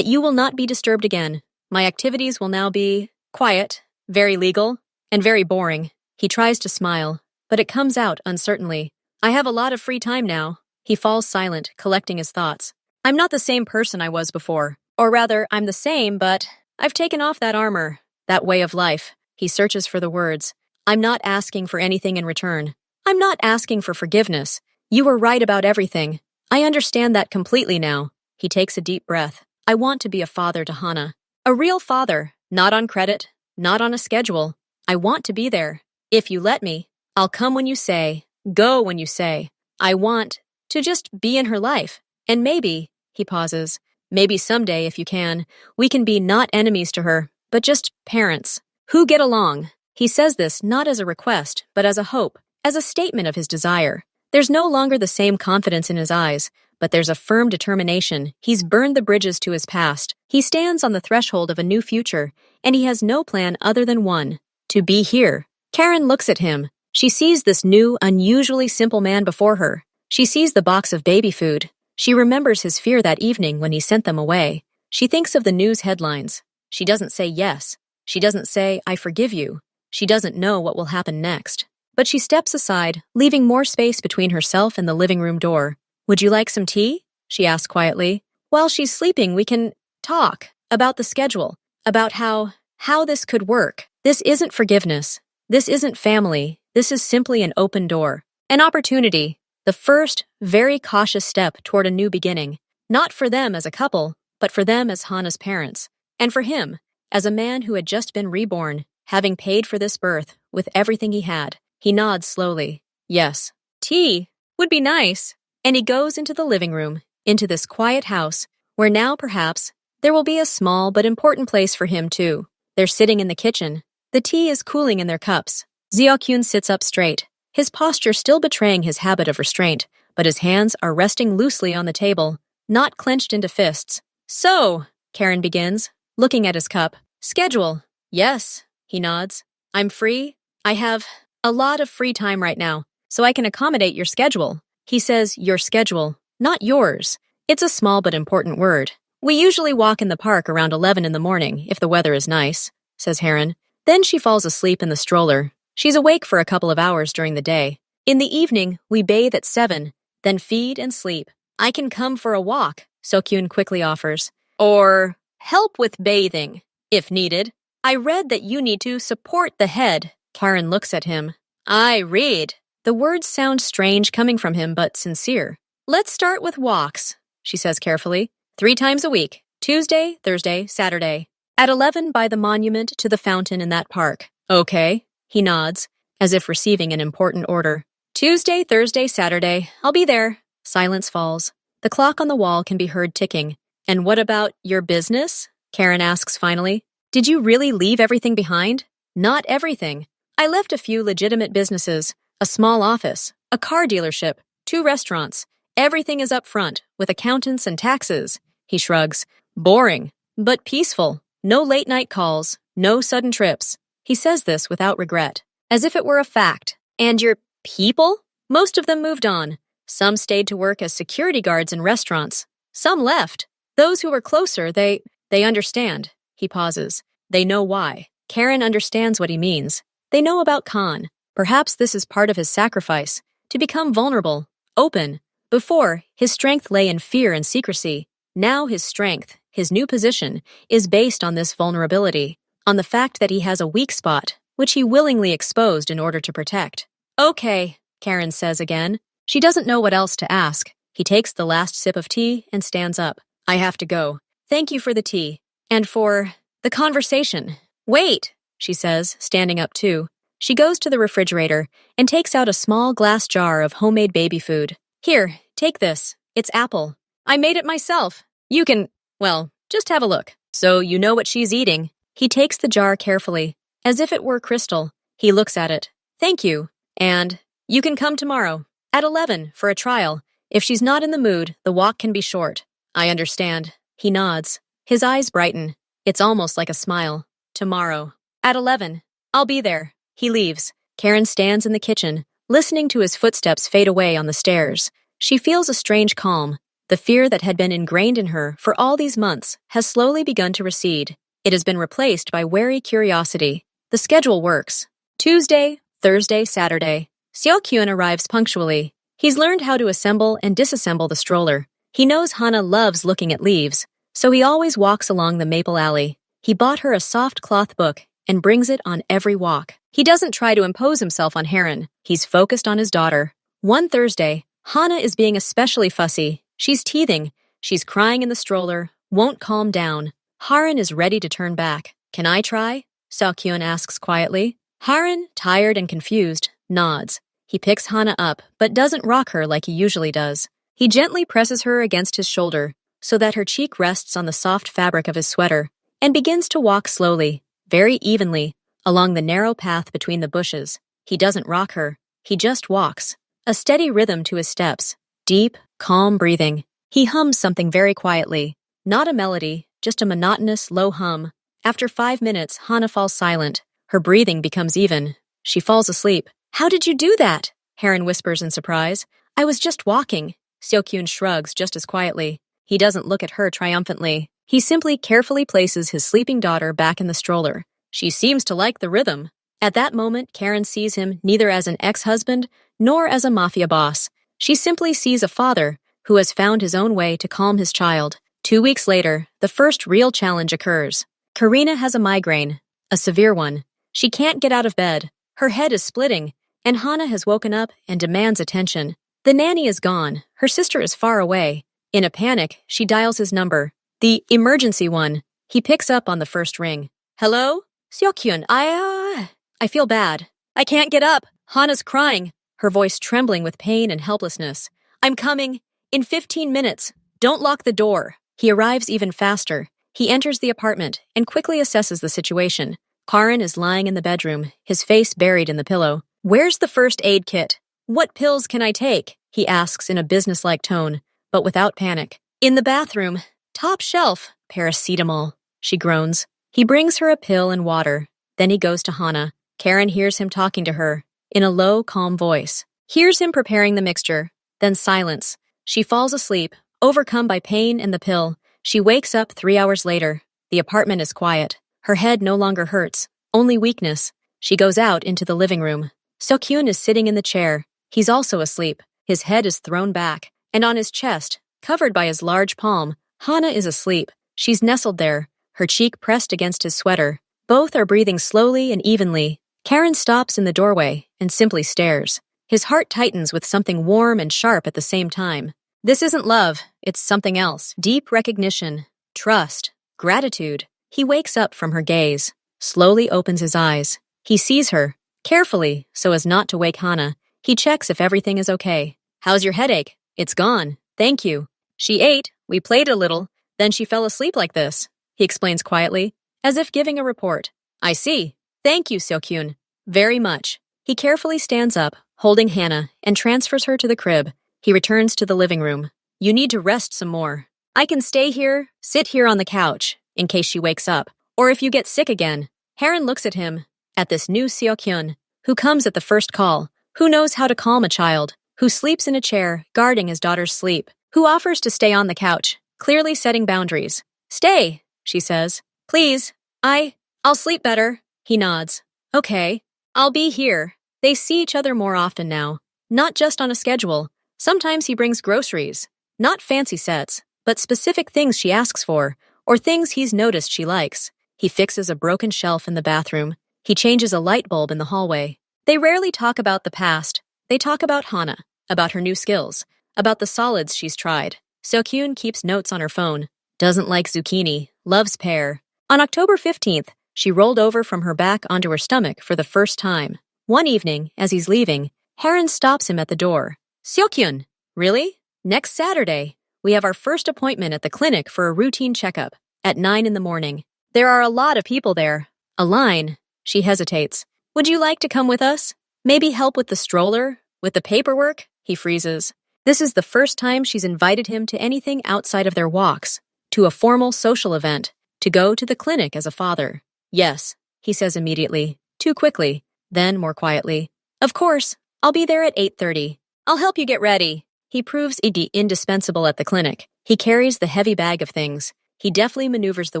you will not be disturbed again. My activities will now be quiet, very legal, and very boring. He tries to smile, but it comes out uncertainly. I have a lot of free time now. He falls silent, collecting his thoughts. I'm not the same person I was before. Or rather, I'm the same, but I've taken off that armor, that way of life. He searches for the words. I'm not asking for anything in return. I'm not asking for forgiveness. You were right about everything. I understand that completely now. He takes a deep breath. I want to be a father to Hana. A real father, not on credit, not on a schedule. I want to be there. If you let me, I'll come when you say, go when you say. I want to just be in her life. And maybe, he pauses, maybe someday, if you can, we can be not enemies to her, but just parents who get along. He says this not as a request, but as a hope, as a statement of his desire. There's no longer the same confidence in his eyes, but there's a firm determination. He's burned the bridges to his past. He stands on the threshold of a new future, and he has no plan other than one: to be here. Karen looks at him. She sees this new, unusually simple man before her. She sees the box of baby food. She remembers his fear that evening when he sent them away. She thinks of the news headlines. She doesn't say yes. She doesn't say, I forgive you. She doesn't know what will happen next. But she steps aside, leaving more space between herself and the living room door. Would you like some tea? She asks quietly. While she's sleeping, we can talk about the schedule, about how this could work. This isn't forgiveness. This isn't family. This is simply an open door. An opportunity. The first, very cautious step toward a new beginning. Not for them as a couple, but for them as Hana's parents. And for him, as a man who had just been reborn, having paid for this birth with everything he had. He nods slowly. Yes. Tea would be nice. And he goes into the living room, into this quiet house, where now perhaps there will be a small but important place for him too. They're sitting in the kitchen. The tea is cooling in their cups. Seok-hyun sits up straight, his posture still betraying his habit of restraint, but his hands are resting loosely on the table, not clenched into fists. So, Karen begins, looking at his cup. Schedule. Yes, he nods. I'm free. I have a lot of free time right now, so I can accommodate your schedule. He says your schedule, not yours. It's a small but important word. We usually walk in the park around 11 in the morning if the weather is nice, says Heron. Then she falls asleep in the stroller. She's awake for a couple of hours during the day. In the evening, we bathe at 7, then feed and sleep. I can come for a walk, Seokhyun quickly offers. Or help with bathing, if needed. I read that you need to support the head. Karen looks at him. I read. The words sound strange coming from him, but sincere. Let's start with walks, she says carefully. 3 times a week. Tuesday, Thursday, Saturday. At 11 by the monument to the fountain in that park. Okay. He nods, as if receiving an important order. Tuesday, Thursday, Saturday. I'll be there. Silence falls. The clock on the wall can be heard ticking. And what about your business? Karen asks finally. Did you really leave everything behind? Not everything. I left a few legitimate businesses, a small office, a car dealership, 2 restaurants. Everything is up front, with accountants and taxes. He shrugs. Boring, but peaceful. No late-night calls, no sudden trips. He says this without regret, as if it were a fact. And your people? Most of them moved on. Some stayed to work as security guards in restaurants. Some left. Those who were closer, they understand. He pauses. They know why. Karen understands what he means. They know about Khan. Perhaps this is part of his sacrifice, to become vulnerable, open. Before, his strength lay in fear and secrecy. Now his strength, his new position, is based on this vulnerability, on the fact that he has a weak spot, which he willingly exposed in order to protect. Okay, Karen says again. She doesn't know what else to ask. He takes the last sip of tea and stands up. I have to go. Thank you for the tea. And for the conversation. Wait, she says, standing up too. She goes to the refrigerator and takes out a small glass jar of homemade baby food. Here, take this. It's apple. I made it myself. You can, well, just have a look. So you know what she's eating. He takes the jar carefully, as if it were crystal. He looks at it. Thank you. And you can come tomorrow, at 11, for a trial. If she's not in the mood, the walk can be short. I understand. He nods. His eyes brighten. It's almost like a smile. Tomorrow. At 11. I'll be there. He leaves. Karen stands in the kitchen, listening to his footsteps fade away on the stairs. She feels a strange calm. The fear that had been ingrained in her for all these months has slowly begun to recede. It has been replaced by wary curiosity. The schedule works. Tuesday, Thursday, Saturday. Seokhyun arrives punctually. He's learned how to assemble and disassemble the stroller. He knows Hana loves looking at leaves, so he always walks along the maple alley. He bought her a soft cloth book and brings it on every walk. He doesn't try to impose himself on Heron. He's focused on his daughter. One Thursday, Hana is being especially fussy. She's teething. She's crying in the stroller, won't calm down. Haran is ready to turn back. Can I try? Seokhyun asks quietly. Haran, tired and confused, nods. He picks Hana up, but doesn't rock her like he usually does. He gently presses her against his shoulder, so that her cheek rests on the soft fabric of his sweater, and begins to walk slowly, very evenly, along the narrow path between the bushes. He doesn't rock her. He just walks. A steady rhythm to his steps. Deep, calm breathing. He hums something very quietly. Not a melody, just a monotonous, low hum. After 5 minutes, Hana falls silent. Her breathing becomes even. She falls asleep. How did you do that? Heron whispers in surprise. I was just walking. Seokhyun shrugs just as quietly. He doesn't look at her triumphantly. He simply carefully places his sleeping daughter back in the stroller. She seems to like the rhythm. At that moment, Karen sees him neither as an ex-husband nor as a mafia boss. She simply sees a father who has found his own way to calm his child. 2 weeks later, the first real challenge occurs. Karina has a migraine, a severe one. She can't get out of bed. Her head is splitting, and Hana has woken up and demands attention. The nanny is gone. Her sister is far away. In a panic, she dials his number, the emergency one. He picks up on the first ring. Hello? Seokhyun, I feel bad. I can't get up. Hana's crying, her voice trembling with pain and helplessness. I'm coming. In 15 minutes. Don't lock the door. He arrives even faster. He enters the apartment and quickly assesses the situation. Karan is lying in the bedroom, his face buried in the pillow. Where's the first aid kit? What pills can I take? He asks in a businesslike tone, but without panic. In the bathroom. Top shelf. Paracetamol. she groans. He brings her a pill and water. Then he goes to Hana. Karen hears him talking to her in a low, calm voice. Hears him preparing the mixture. Then silence. She falls asleep, overcome by pain and the pill. She wakes up 3 hours later. The apartment is quiet. Her head no longer hurts, only weakness. She goes out into the living room. Seok-hyun is sitting in the chair. He's also asleep. His head is thrown back, and on his chest, covered by his large palm, Hana is asleep. She's nestled there, her cheek pressed against his sweater. Both are breathing slowly and evenly. Karen stops in the doorway and simply stares. His heart tightens with something warm and sharp at the same time. This isn't love, it's something else. Deep recognition, trust, gratitude. He wakes up from her gaze, slowly opens his eyes. He sees her, carefully, so as not to wake Hana. He checks if everything is okay. How's your headache? It's gone, thank you. She ate, we played a little, then she fell asleep like this, he explains quietly, as if giving a report. I see. Thank you, Seok-hyun. Very much. He carefully stands up, holding Hana, and transfers her to the crib. He returns to the living room. You need to rest some more. I can stay here, sit here on the couch, in case she wakes up, or if you get sick again. Haran looks at him, at this new Seok-hyun, who comes at the first call, who knows how to calm a child, who sleeps in a chair, guarding his daughter's sleep, who offers to stay on the couch, clearly setting boundaries. Stay, she says. Please, I'll sleep better. He nods. Okay, I'll be here. They see each other more often now, not just on a schedule. Sometimes he brings groceries, not fancy sets, but specific things she asks for, or things he's noticed she likes. He fixes a broken shelf in the bathroom. He changes a light bulb in the hallway. They rarely talk about the past. They talk about Hana, about her new skills, about the solids she's tried. Seok-hyun keeps notes on her phone. Doesn't like zucchini, loves pear. On October 15th, she rolled over from her back onto her stomach for the first time. One evening, as he's leaving, Haran stops him at the door. Seok-hyun, really? Next Saturday, we have our first appointment at the clinic for a routine checkup, at 9 in the morning. There are a lot of people there. A line. She hesitates. Would you like to come with us? Maybe help with the stroller? With the paperwork? He freezes. This is the first time she's invited him to anything outside of their walks, to a formal social event, to go to the clinic as a father. Yes, he says immediately, too quickly, then more quietly. Of course, I'll be there at 8:30. I'll help you get ready. He proves indispensable at the clinic. He carries the heavy bag of things. He deftly maneuvers the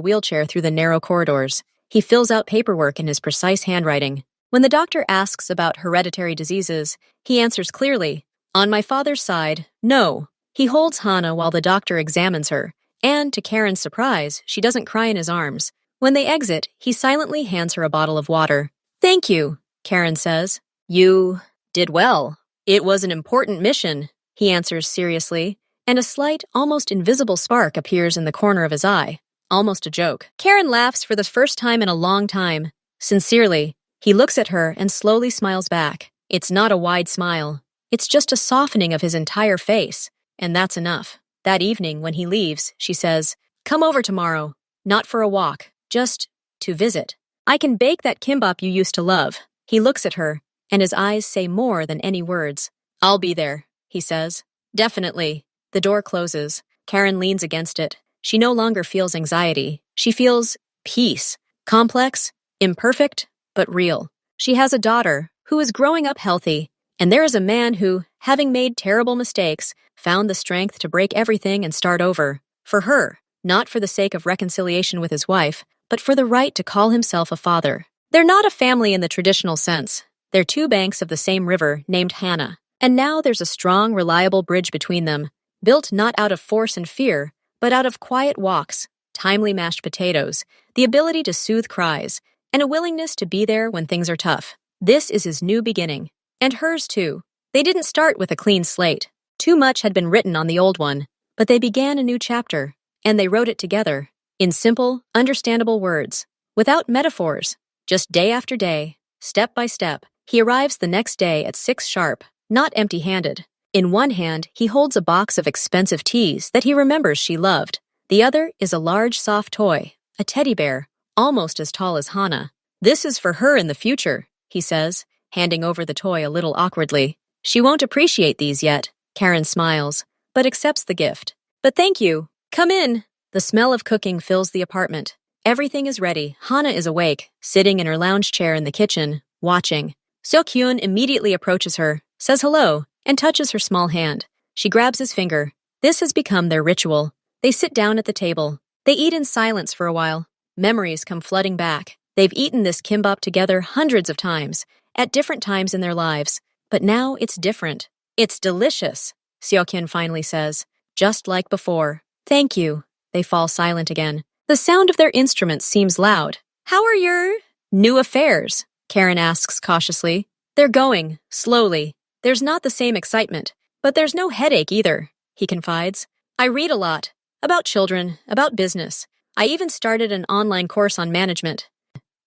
wheelchair through the narrow corridors. He fills out paperwork in his precise handwriting. When the doctor asks about hereditary diseases, he answers clearly, on my father's side, no. He holds Hana while the doctor examines her, and to Karen's surprise, she doesn't cry in his arms. When they exit, he silently hands her a bottle of water. Thank you, Karen says. You did well. It was an important mission, he answers seriously, and a slight, almost invisible spark appears in the corner of his eye. Almost a joke. Karen laughs for the first time in a long time. Sincerely, he looks at her and slowly smiles back. It's not a wide smile. It's just a softening of his entire face, and that's enough. That evening, when he leaves, she says, come over tomorrow. Not for a walk, just to visit. I can bake that kimbap you used to love. He looks at her, and his eyes say more than any words. I'll be there, he says. Definitely. The door closes. Karen leans against it. She no longer feels anxiety. She feels peace. Complex, imperfect, but real. She has a daughter who is growing up healthy, and there is a man who, having made terrible mistakes, found the strength to break everything and start over. For her, not for the sake of reconciliation with his wife, but for the right to call himself a father. They're not a family in the traditional sense. They're two banks of the same river named Hana. And now there's a strong, reliable bridge between them, built not out of force and fear, but out of quiet walks, timely mashed potatoes, the ability to soothe cries, and a willingness to be there when things are tough. This is his new beginning. And hers too. They didn't start with a clean slate. Too much had been written on the old one, but they began a new chapter, and they wrote it together, in simple, understandable words, without metaphors, just day after day, step by step. He arrives the next day at 6 sharp, not empty-handed. In one hand, he holds a box of expensive teas that he remembers she loved. The other is a large, soft toy, a teddy bear, almost as tall as Hana. This is for her in the future, he says, handing over the toy a little awkwardly. She won't appreciate these yet. Karen smiles, but accepts the gift. But thank you. Come in. The smell of cooking fills the apartment. Everything is ready. Hana is awake, sitting in her lounge chair in the kitchen, watching. Seok-hyun immediately approaches her, says hello, and touches her small hand. She grabs his finger. This has become their ritual. They sit down at the table. They eat in silence for a while. Memories come flooding back. They've eaten this kimbap together hundreds of times, at different times in their lives. But now it's different. It's delicious, Seok-hyun finally says. Just like before. Thank you. They fall silent again. The sound of their instruments seems loud. How are your new affairs? Karen asks cautiously. They're going, slowly. There's not the same excitement, but there's no headache either, he confides. I read a lot. About children, about business. I even started an online course on management.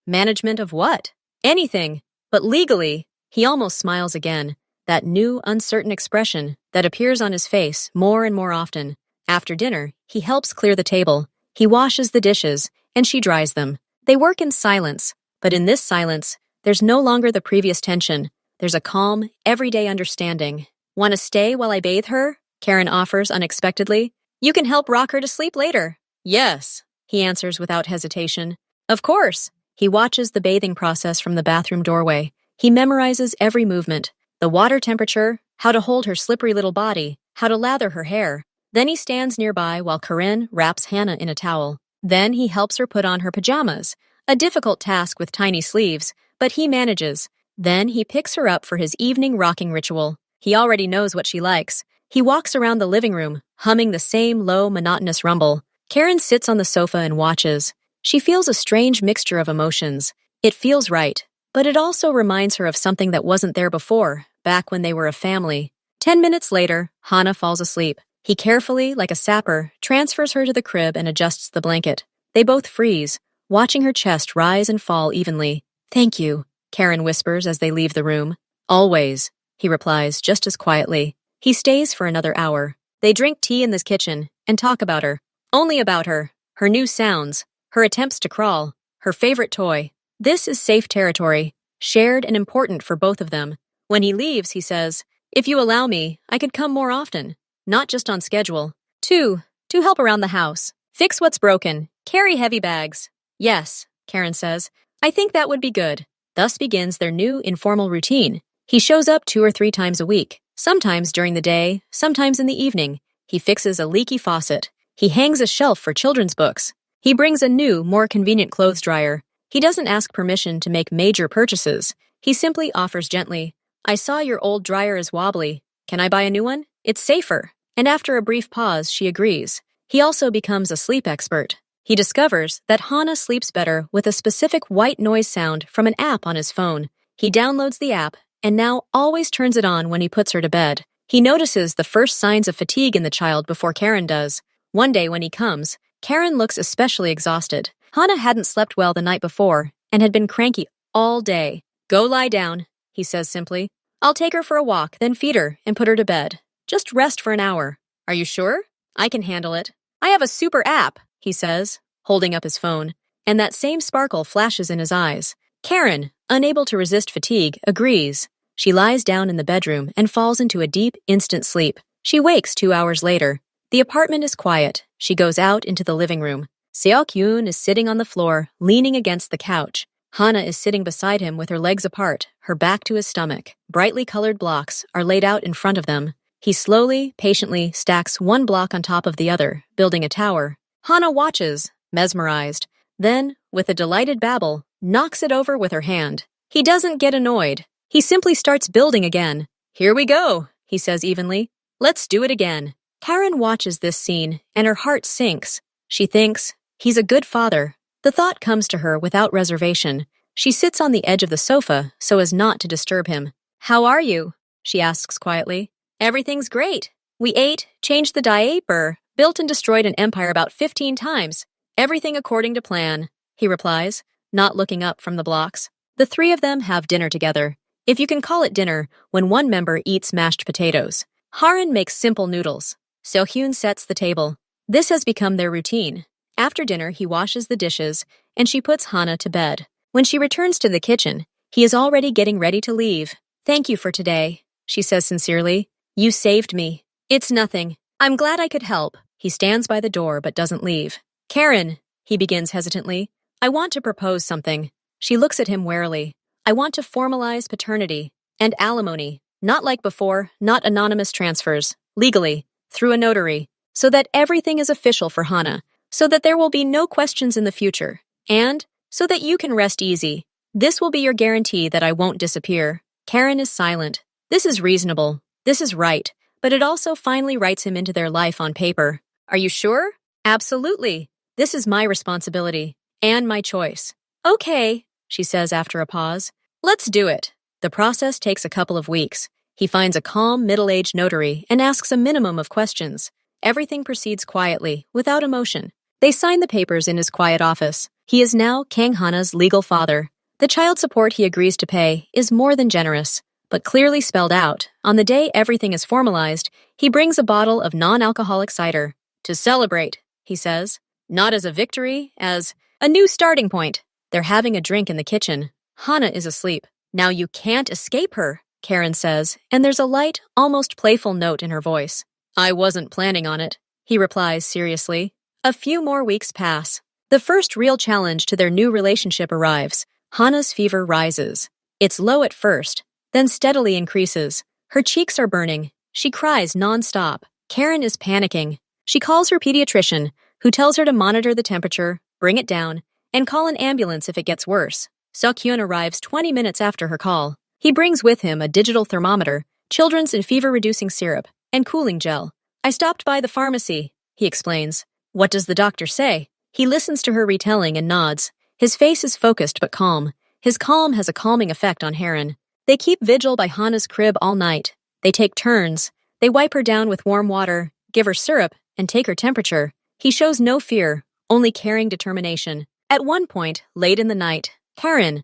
Management of what? Anything. But legally, he almost smiles again. That new, uncertain expression that appears on his face more and more often. After dinner, he helps clear the table. He washes the dishes, and she dries them. They work in silence, but in this silence, there's no longer the previous tension. There's a calm, everyday understanding. Want to stay while I bathe her? Karen offers unexpectedly. You can help rock her to sleep later. Yes, he answers without hesitation. Of course. He watches the bathing process from the bathroom doorway. He memorizes every movement. The water temperature, how to hold her slippery little body, how to lather her hair. Then he stands nearby while Corinne wraps Hannah in a towel. Then he helps her put on her pajamas, a difficult task with tiny sleeves, but he manages. Then he picks her up for his evening rocking ritual. He already knows what she likes. He walks around the living room, humming the same low, monotonous rumble. Karen sits on the sofa and watches. She feels a strange mixture of emotions. It feels right, but it also reminds her of something that wasn't there before, back when they were a family. 10 minutes later, Hannah falls asleep. He carefully, like a sapper, transfers her to the crib and adjusts the blanket. They both freeze, watching her chest rise and fall evenly. Thank you, Karen whispers as they leave the room. Always, he replies just as quietly. He stays for another hour. They drink tea in this kitchen and talk about her. Only about her. Her new sounds. Her attempts to crawl. Her favorite toy. This is safe territory, shared and important for both of them. When he leaves, he says, if you allow me, I could come more often. Not just on schedule. 2. To help around the house. Fix what's broken. Carry heavy bags. Yes, Karen says. I think that would be good. Thus begins their new informal routine. He shows up 2 or 3 times a week. Sometimes during the day, sometimes in the evening. He fixes a leaky faucet. He hangs a shelf for children's books. He brings a new, more convenient clothes dryer. He doesn't ask permission to make major purchases. He simply offers gently, I saw your old dryer is wobbly. Can I buy a new one? It's safer. And after a brief pause, she agrees. He also becomes a sleep expert. He discovers that Hannah sleeps better with a specific white noise sound from an app on his phone. He downloads the app and now always turns it on when he puts her to bed. He notices the first signs of fatigue in the child before Karen does. One day when he comes, Karen looks especially exhausted. Hannah hadn't slept well the night before and had been cranky all day. Go lie down, he says simply. I'll take her for a walk, then feed her and put her to bed. Just rest for an hour. Are you sure? I can handle it. I have a super app, he says, holding up his phone, and that same sparkle flashes in his eyes. Karen, unable to resist fatigue, agrees. She lies down in the bedroom and falls into a deep, instant sleep. She wakes 2 hours later. The apartment is quiet. She goes out into the living room. Seok-hyun is sitting on the floor, leaning against the couch. Hannah is sitting beside him with her legs apart, her back to his stomach. Brightly colored blocks are laid out in front of them. He slowly, patiently stacks one block on top of the other, building a tower. Hannah watches, mesmerized. Then, with a delighted babble, knocks it over with her hand. He doesn't get annoyed. He simply starts building again. Here we go, he says evenly. Let's do it again. Karen watches this scene, and her heart sinks. She thinks, he's a good father. The thought comes to her without reservation. She sits on the edge of the sofa so as not to disturb him. How are you? She asks quietly. Everything's great. We ate, changed the diaper, built and destroyed an empire about 15 times. Everything according to plan, he replies, not looking up from the blocks. The 3 of them have dinner together. If you can call it dinner, when one member eats mashed potatoes. Haran makes simple noodles. Seok-hyun sets the table. This has become their routine. After dinner, he washes the dishes, and she puts Hannah to bed. When she returns to the kitchen, he is already getting ready to leave. Thank you for today, she says sincerely. You saved me. It's nothing. I'm glad I could help. He stands by the door but doesn't leave. Karen, he begins hesitantly. I want to propose something. She looks at him warily. I want to formalize paternity and alimony, not like before, not anonymous transfers, legally, through a notary, so that everything is official for Hana, so that there will be no questions in the future, and so that you can rest easy. This will be your guarantee that I won't disappear. Karen is silent. This is reasonable. This is right, but it also finally writes him into their life on paper. Are you sure? Absolutely. This is my responsibility, and my choice. Okay, she says after a pause. Let's do it. The process takes a couple of weeks. He finds a calm, middle-aged notary and asks a minimum of questions. Everything proceeds quietly, without emotion. They sign the papers in his quiet office. He is now Kang Hana's legal father. The child support he agrees to pay is more than generous, but clearly spelled out. On the day everything is formalized, he brings a bottle of non-alcoholic cider. To celebrate, he says. Not as a victory, as a new starting point. They're having a drink in the kitchen. Hana is asleep. Now you can't escape her, Karen says, and there's a light, almost playful note in her voice. I wasn't planning on it, he replies seriously. A few more weeks pass. The first real challenge to their new relationship arrives. Hana's fever rises. It's low at first, then steadily increases. Her cheeks are burning. She cries non-stop. Karen is panicking. She calls her pediatrician, who tells her to monitor the temperature, bring it down, and call an ambulance if it gets worse. Seok-hyun arrives 20 minutes after her call. He brings with him a digital thermometer, children's and fever-reducing syrup, and cooling gel. I stopped by the pharmacy, he explains. What does the doctor say? He listens to her retelling and nods. His face is focused but calm. His calm has a calming effect on Heron. They keep vigil by Hana's crib all night. They take turns. They wipe her down with warm water, give her syrup, and take her temperature. He shows no fear, only caring determination. At one point, late in the night, Karen,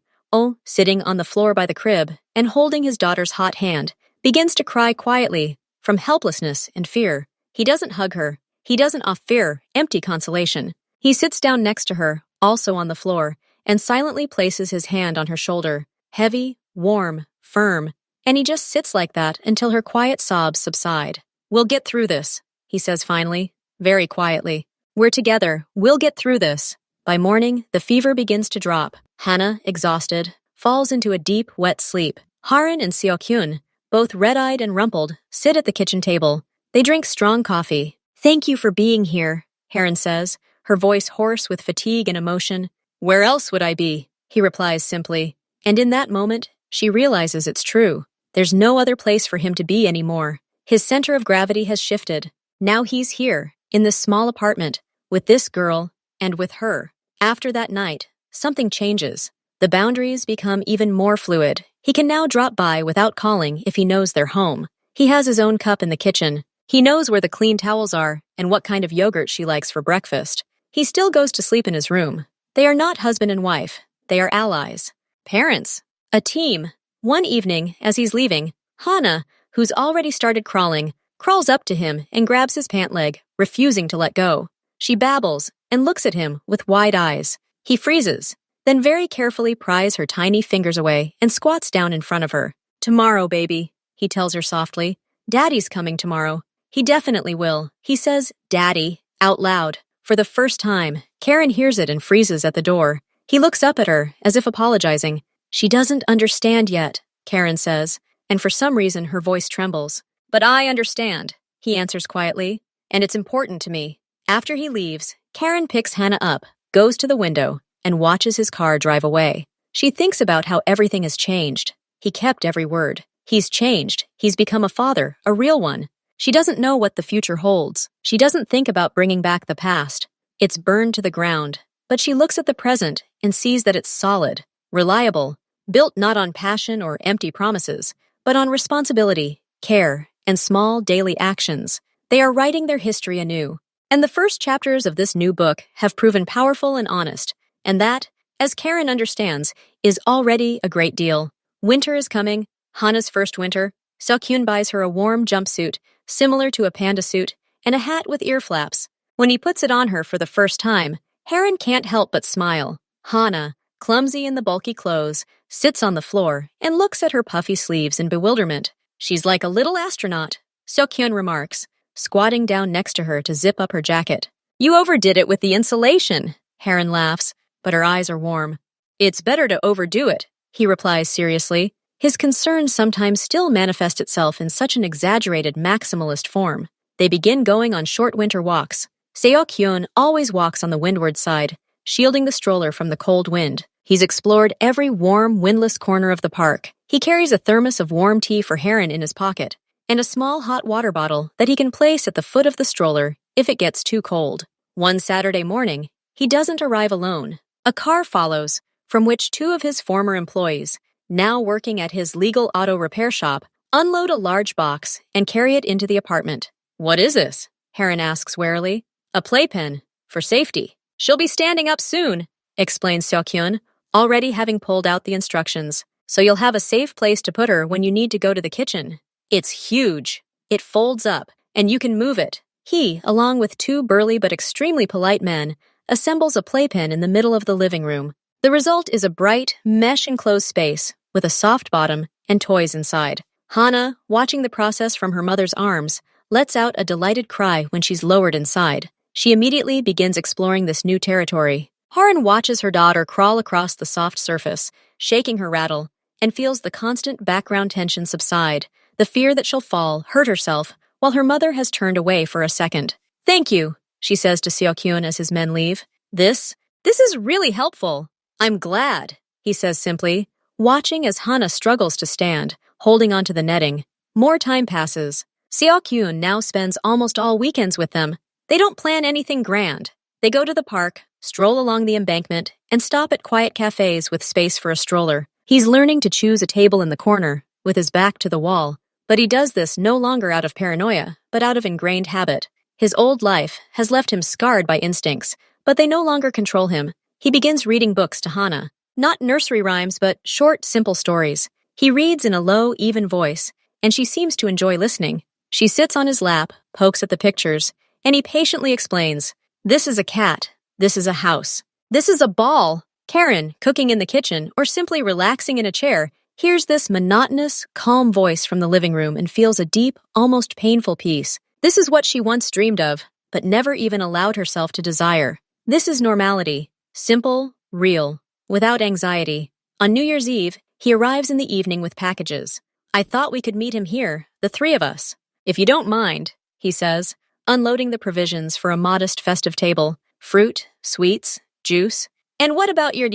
sitting on the floor by the crib and holding his daughter's hot hand, begins to cry quietly from helplessness and fear. He doesn't hug her. He doesn't offer empty consolation. He sits down next to her, also on the floor, and silently places his hand on her shoulder. Heavy, warm, firm, and he just sits like that until her quiet sobs subside. We'll get through this, he says finally, very quietly. We're together. We'll get through this. By morning, the fever begins to drop. Hana, exhausted, falls into a deep, wet sleep. Haran and Seok-hyun, both red-eyed and rumpled, sit at the kitchen table. They drink strong coffee. Thank you for being here, Haran says, her voice hoarse with fatigue and emotion. Where else would I be? He replies simply. And in that moment, she realizes it's true. There's no other place for him to be anymore. His center of gravity has shifted. Now he's here, in this small apartment, with this girl, and with her. After that night, something changes. The boundaries become even more fluid. He can now drop by without calling if he knows they're home. He has his own cup in the kitchen. He knows where the clean towels are and what kind of yogurt she likes for breakfast. He still goes to sleep in his room. They are not husband and wife. They are allies. Parents. A team. One evening, as he's leaving, Hana, who's already started crawling, crawls up to him and grabs his pant leg, refusing to let go. She babbles and looks at him with wide eyes. He freezes, then very carefully pries her tiny fingers away and squats down in front of her. Tomorrow, baby, he tells her softly. Daddy's coming tomorrow. He definitely will. He says, Daddy, out loud. For the first time, Karen hears it and freezes at the door. He looks up at her, as if apologizing. She doesn't understand yet, Karen says, and for some reason her voice trembles. But I understand, he answers quietly, and it's important to me. After he leaves, Karen picks Hana up, goes to the window, and watches his car drive away. She thinks about how everything has changed. He kept every word. He's changed. He's become a father, a real one. She doesn't know what the future holds. She doesn't think about bringing back the past. It's burned to the ground. But she looks at the present and sees that it's solid, reliable, built not on passion or empty promises, but on responsibility, care, and small daily actions. They are writing their history anew. And the first chapters of this new book have proven powerful and honest, and that, as Karen understands, is already a great deal. Winter is coming, Hana's first winter. Seok-hyun buys her a warm jumpsuit, similar to a panda suit, and a hat with ear flaps. When he puts it on her for the first time, Haran can't help but smile. Hana, clumsy in the bulky clothes, sits on the floor and looks at her puffy sleeves in bewilderment. She's like a little astronaut, Seok-hyun remarks, squatting down next to her to zip up her jacket. You overdid it with the insulation, Heron laughs, but her eyes are warm. It's better to overdo it, he replies seriously. His concern sometimes still manifests itself in such an exaggerated maximalist form. They begin going on short winter walks. Seok-hyun always walks on the windward side, shielding the stroller from the cold wind. He's explored every warm, windless corner of the park. He carries a thermos of warm tea for Heron in his pocket, and a small hot water bottle that he can place at the foot of the stroller if it gets too cold. One Saturday morning, he doesn't arrive alone. A car follows, from which two of his former employees, now working at his legal auto repair shop, unload a large box and carry it into the apartment. What is this? Heron asks warily. A playpen, for safety. She'll be standing up soon, explains Seok-hyun, already having pulled out the instructions. So you'll have a safe place to put her when you need to go to the kitchen. It's huge. It folds up, and you can move it. He, along with two burly but extremely polite men, assembles a playpen in the middle of the living room. The result is a bright, mesh-enclosed space with a soft bottom and toys inside. Hana, watching the process from her mother's arms, lets out a delighted cry when she's lowered inside. She immediately begins exploring this new territory. Haran watches her daughter crawl across the soft surface, shaking her rattle, and feels the constant background tension subside, the fear that she'll fall, hurt herself, while her mother has turned away for a second. Thank you, she says to Seok-hyun as his men leave. This is really helpful. I'm glad, he says simply, watching as Hana struggles to stand, holding onto the netting. More time passes. Seok-hyun now spends almost all weekends with them. They don't plan anything grand. They go to the park, stroll along the embankment, and stop at quiet cafes with space for a stroller. He's learning to choose a table in the corner, with his back to the wall, but he does this no longer out of paranoia, but out of ingrained habit. His old life has left him scarred by instincts, but they no longer control him. He begins reading books to Hana. Not nursery rhymes, but short, simple stories. He reads in a low, even voice, and she seems to enjoy listening. She sits on his lap, pokes at the pictures, and he patiently explains, this is a cat, this is a house, this is a ball. Karen, cooking in the kitchen or simply relaxing in a chair, hears this monotonous, calm voice from the living room and feels a deep, almost painful peace. This is what she once dreamed of, but never even allowed herself to desire. This is normality, simple, real, without anxiety. On New Year's Eve, he arrives in the evening with packages. I thought we could meet him here, the three of us. If you don't mind, he says, unloading the provisions for a modest festive table, fruit, sweets, juice. And what about your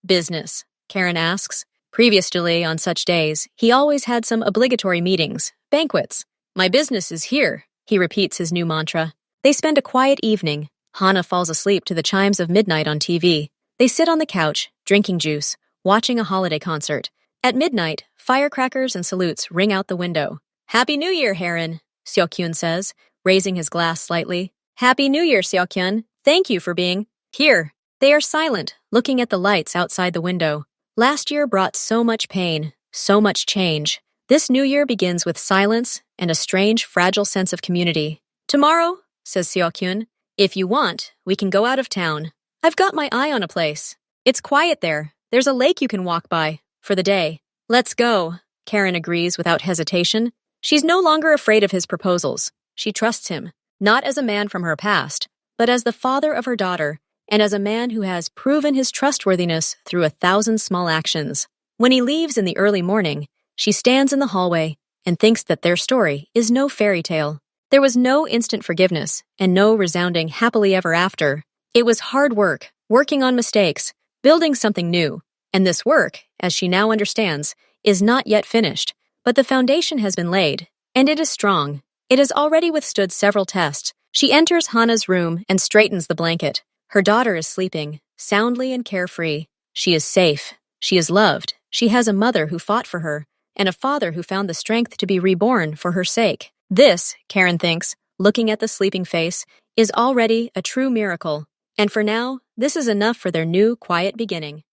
business? Karen asks. Previously, on such days, he always had some obligatory meetings, banquets. My business is here, he repeats his new mantra. They spend a quiet evening. Hana falls asleep to the chimes of midnight on TV. They sit on the couch, drinking juice, watching a holiday concert. At midnight, firecrackers and salutes ring out the window. Happy New Year, Heron, Seok-hyun says, raising his glass slightly. Happy New Year, Seok-hyun. Thank you for being here. They are silent, looking at the lights outside the window. Last year brought so much pain, so much change. This new year begins with silence and a strange, fragile sense of community. Tomorrow, says Seok-hyun, if you want, we can go out of town. I've got my eye on a place. It's quiet there. There's a lake you can walk by, for the day. Let's go, Karen agrees without hesitation. She's no longer afraid of his proposals. She trusts him, not as a man from her past, but as the father of her daughter, and as a man who has proven his trustworthiness through 1,000 small actions. When he leaves in the early morning, she stands in the hallway and thinks that their story is no fairy tale. There was no instant forgiveness and no resounding happily ever after. It was hard work, working on mistakes, building something new. And this work, as she now understands, is not yet finished, but the foundation has been laid, and it is strong. It has already withstood several tests. She enters Hana's room and straightens the blanket. Her daughter is sleeping, soundly and carefree. She is safe. She is loved. She has a mother who fought for her, and a father who found the strength to be reborn for her sake. This, Karen thinks, looking at the sleeping face, is already a true miracle. And for now, this is enough for their new, quiet beginning.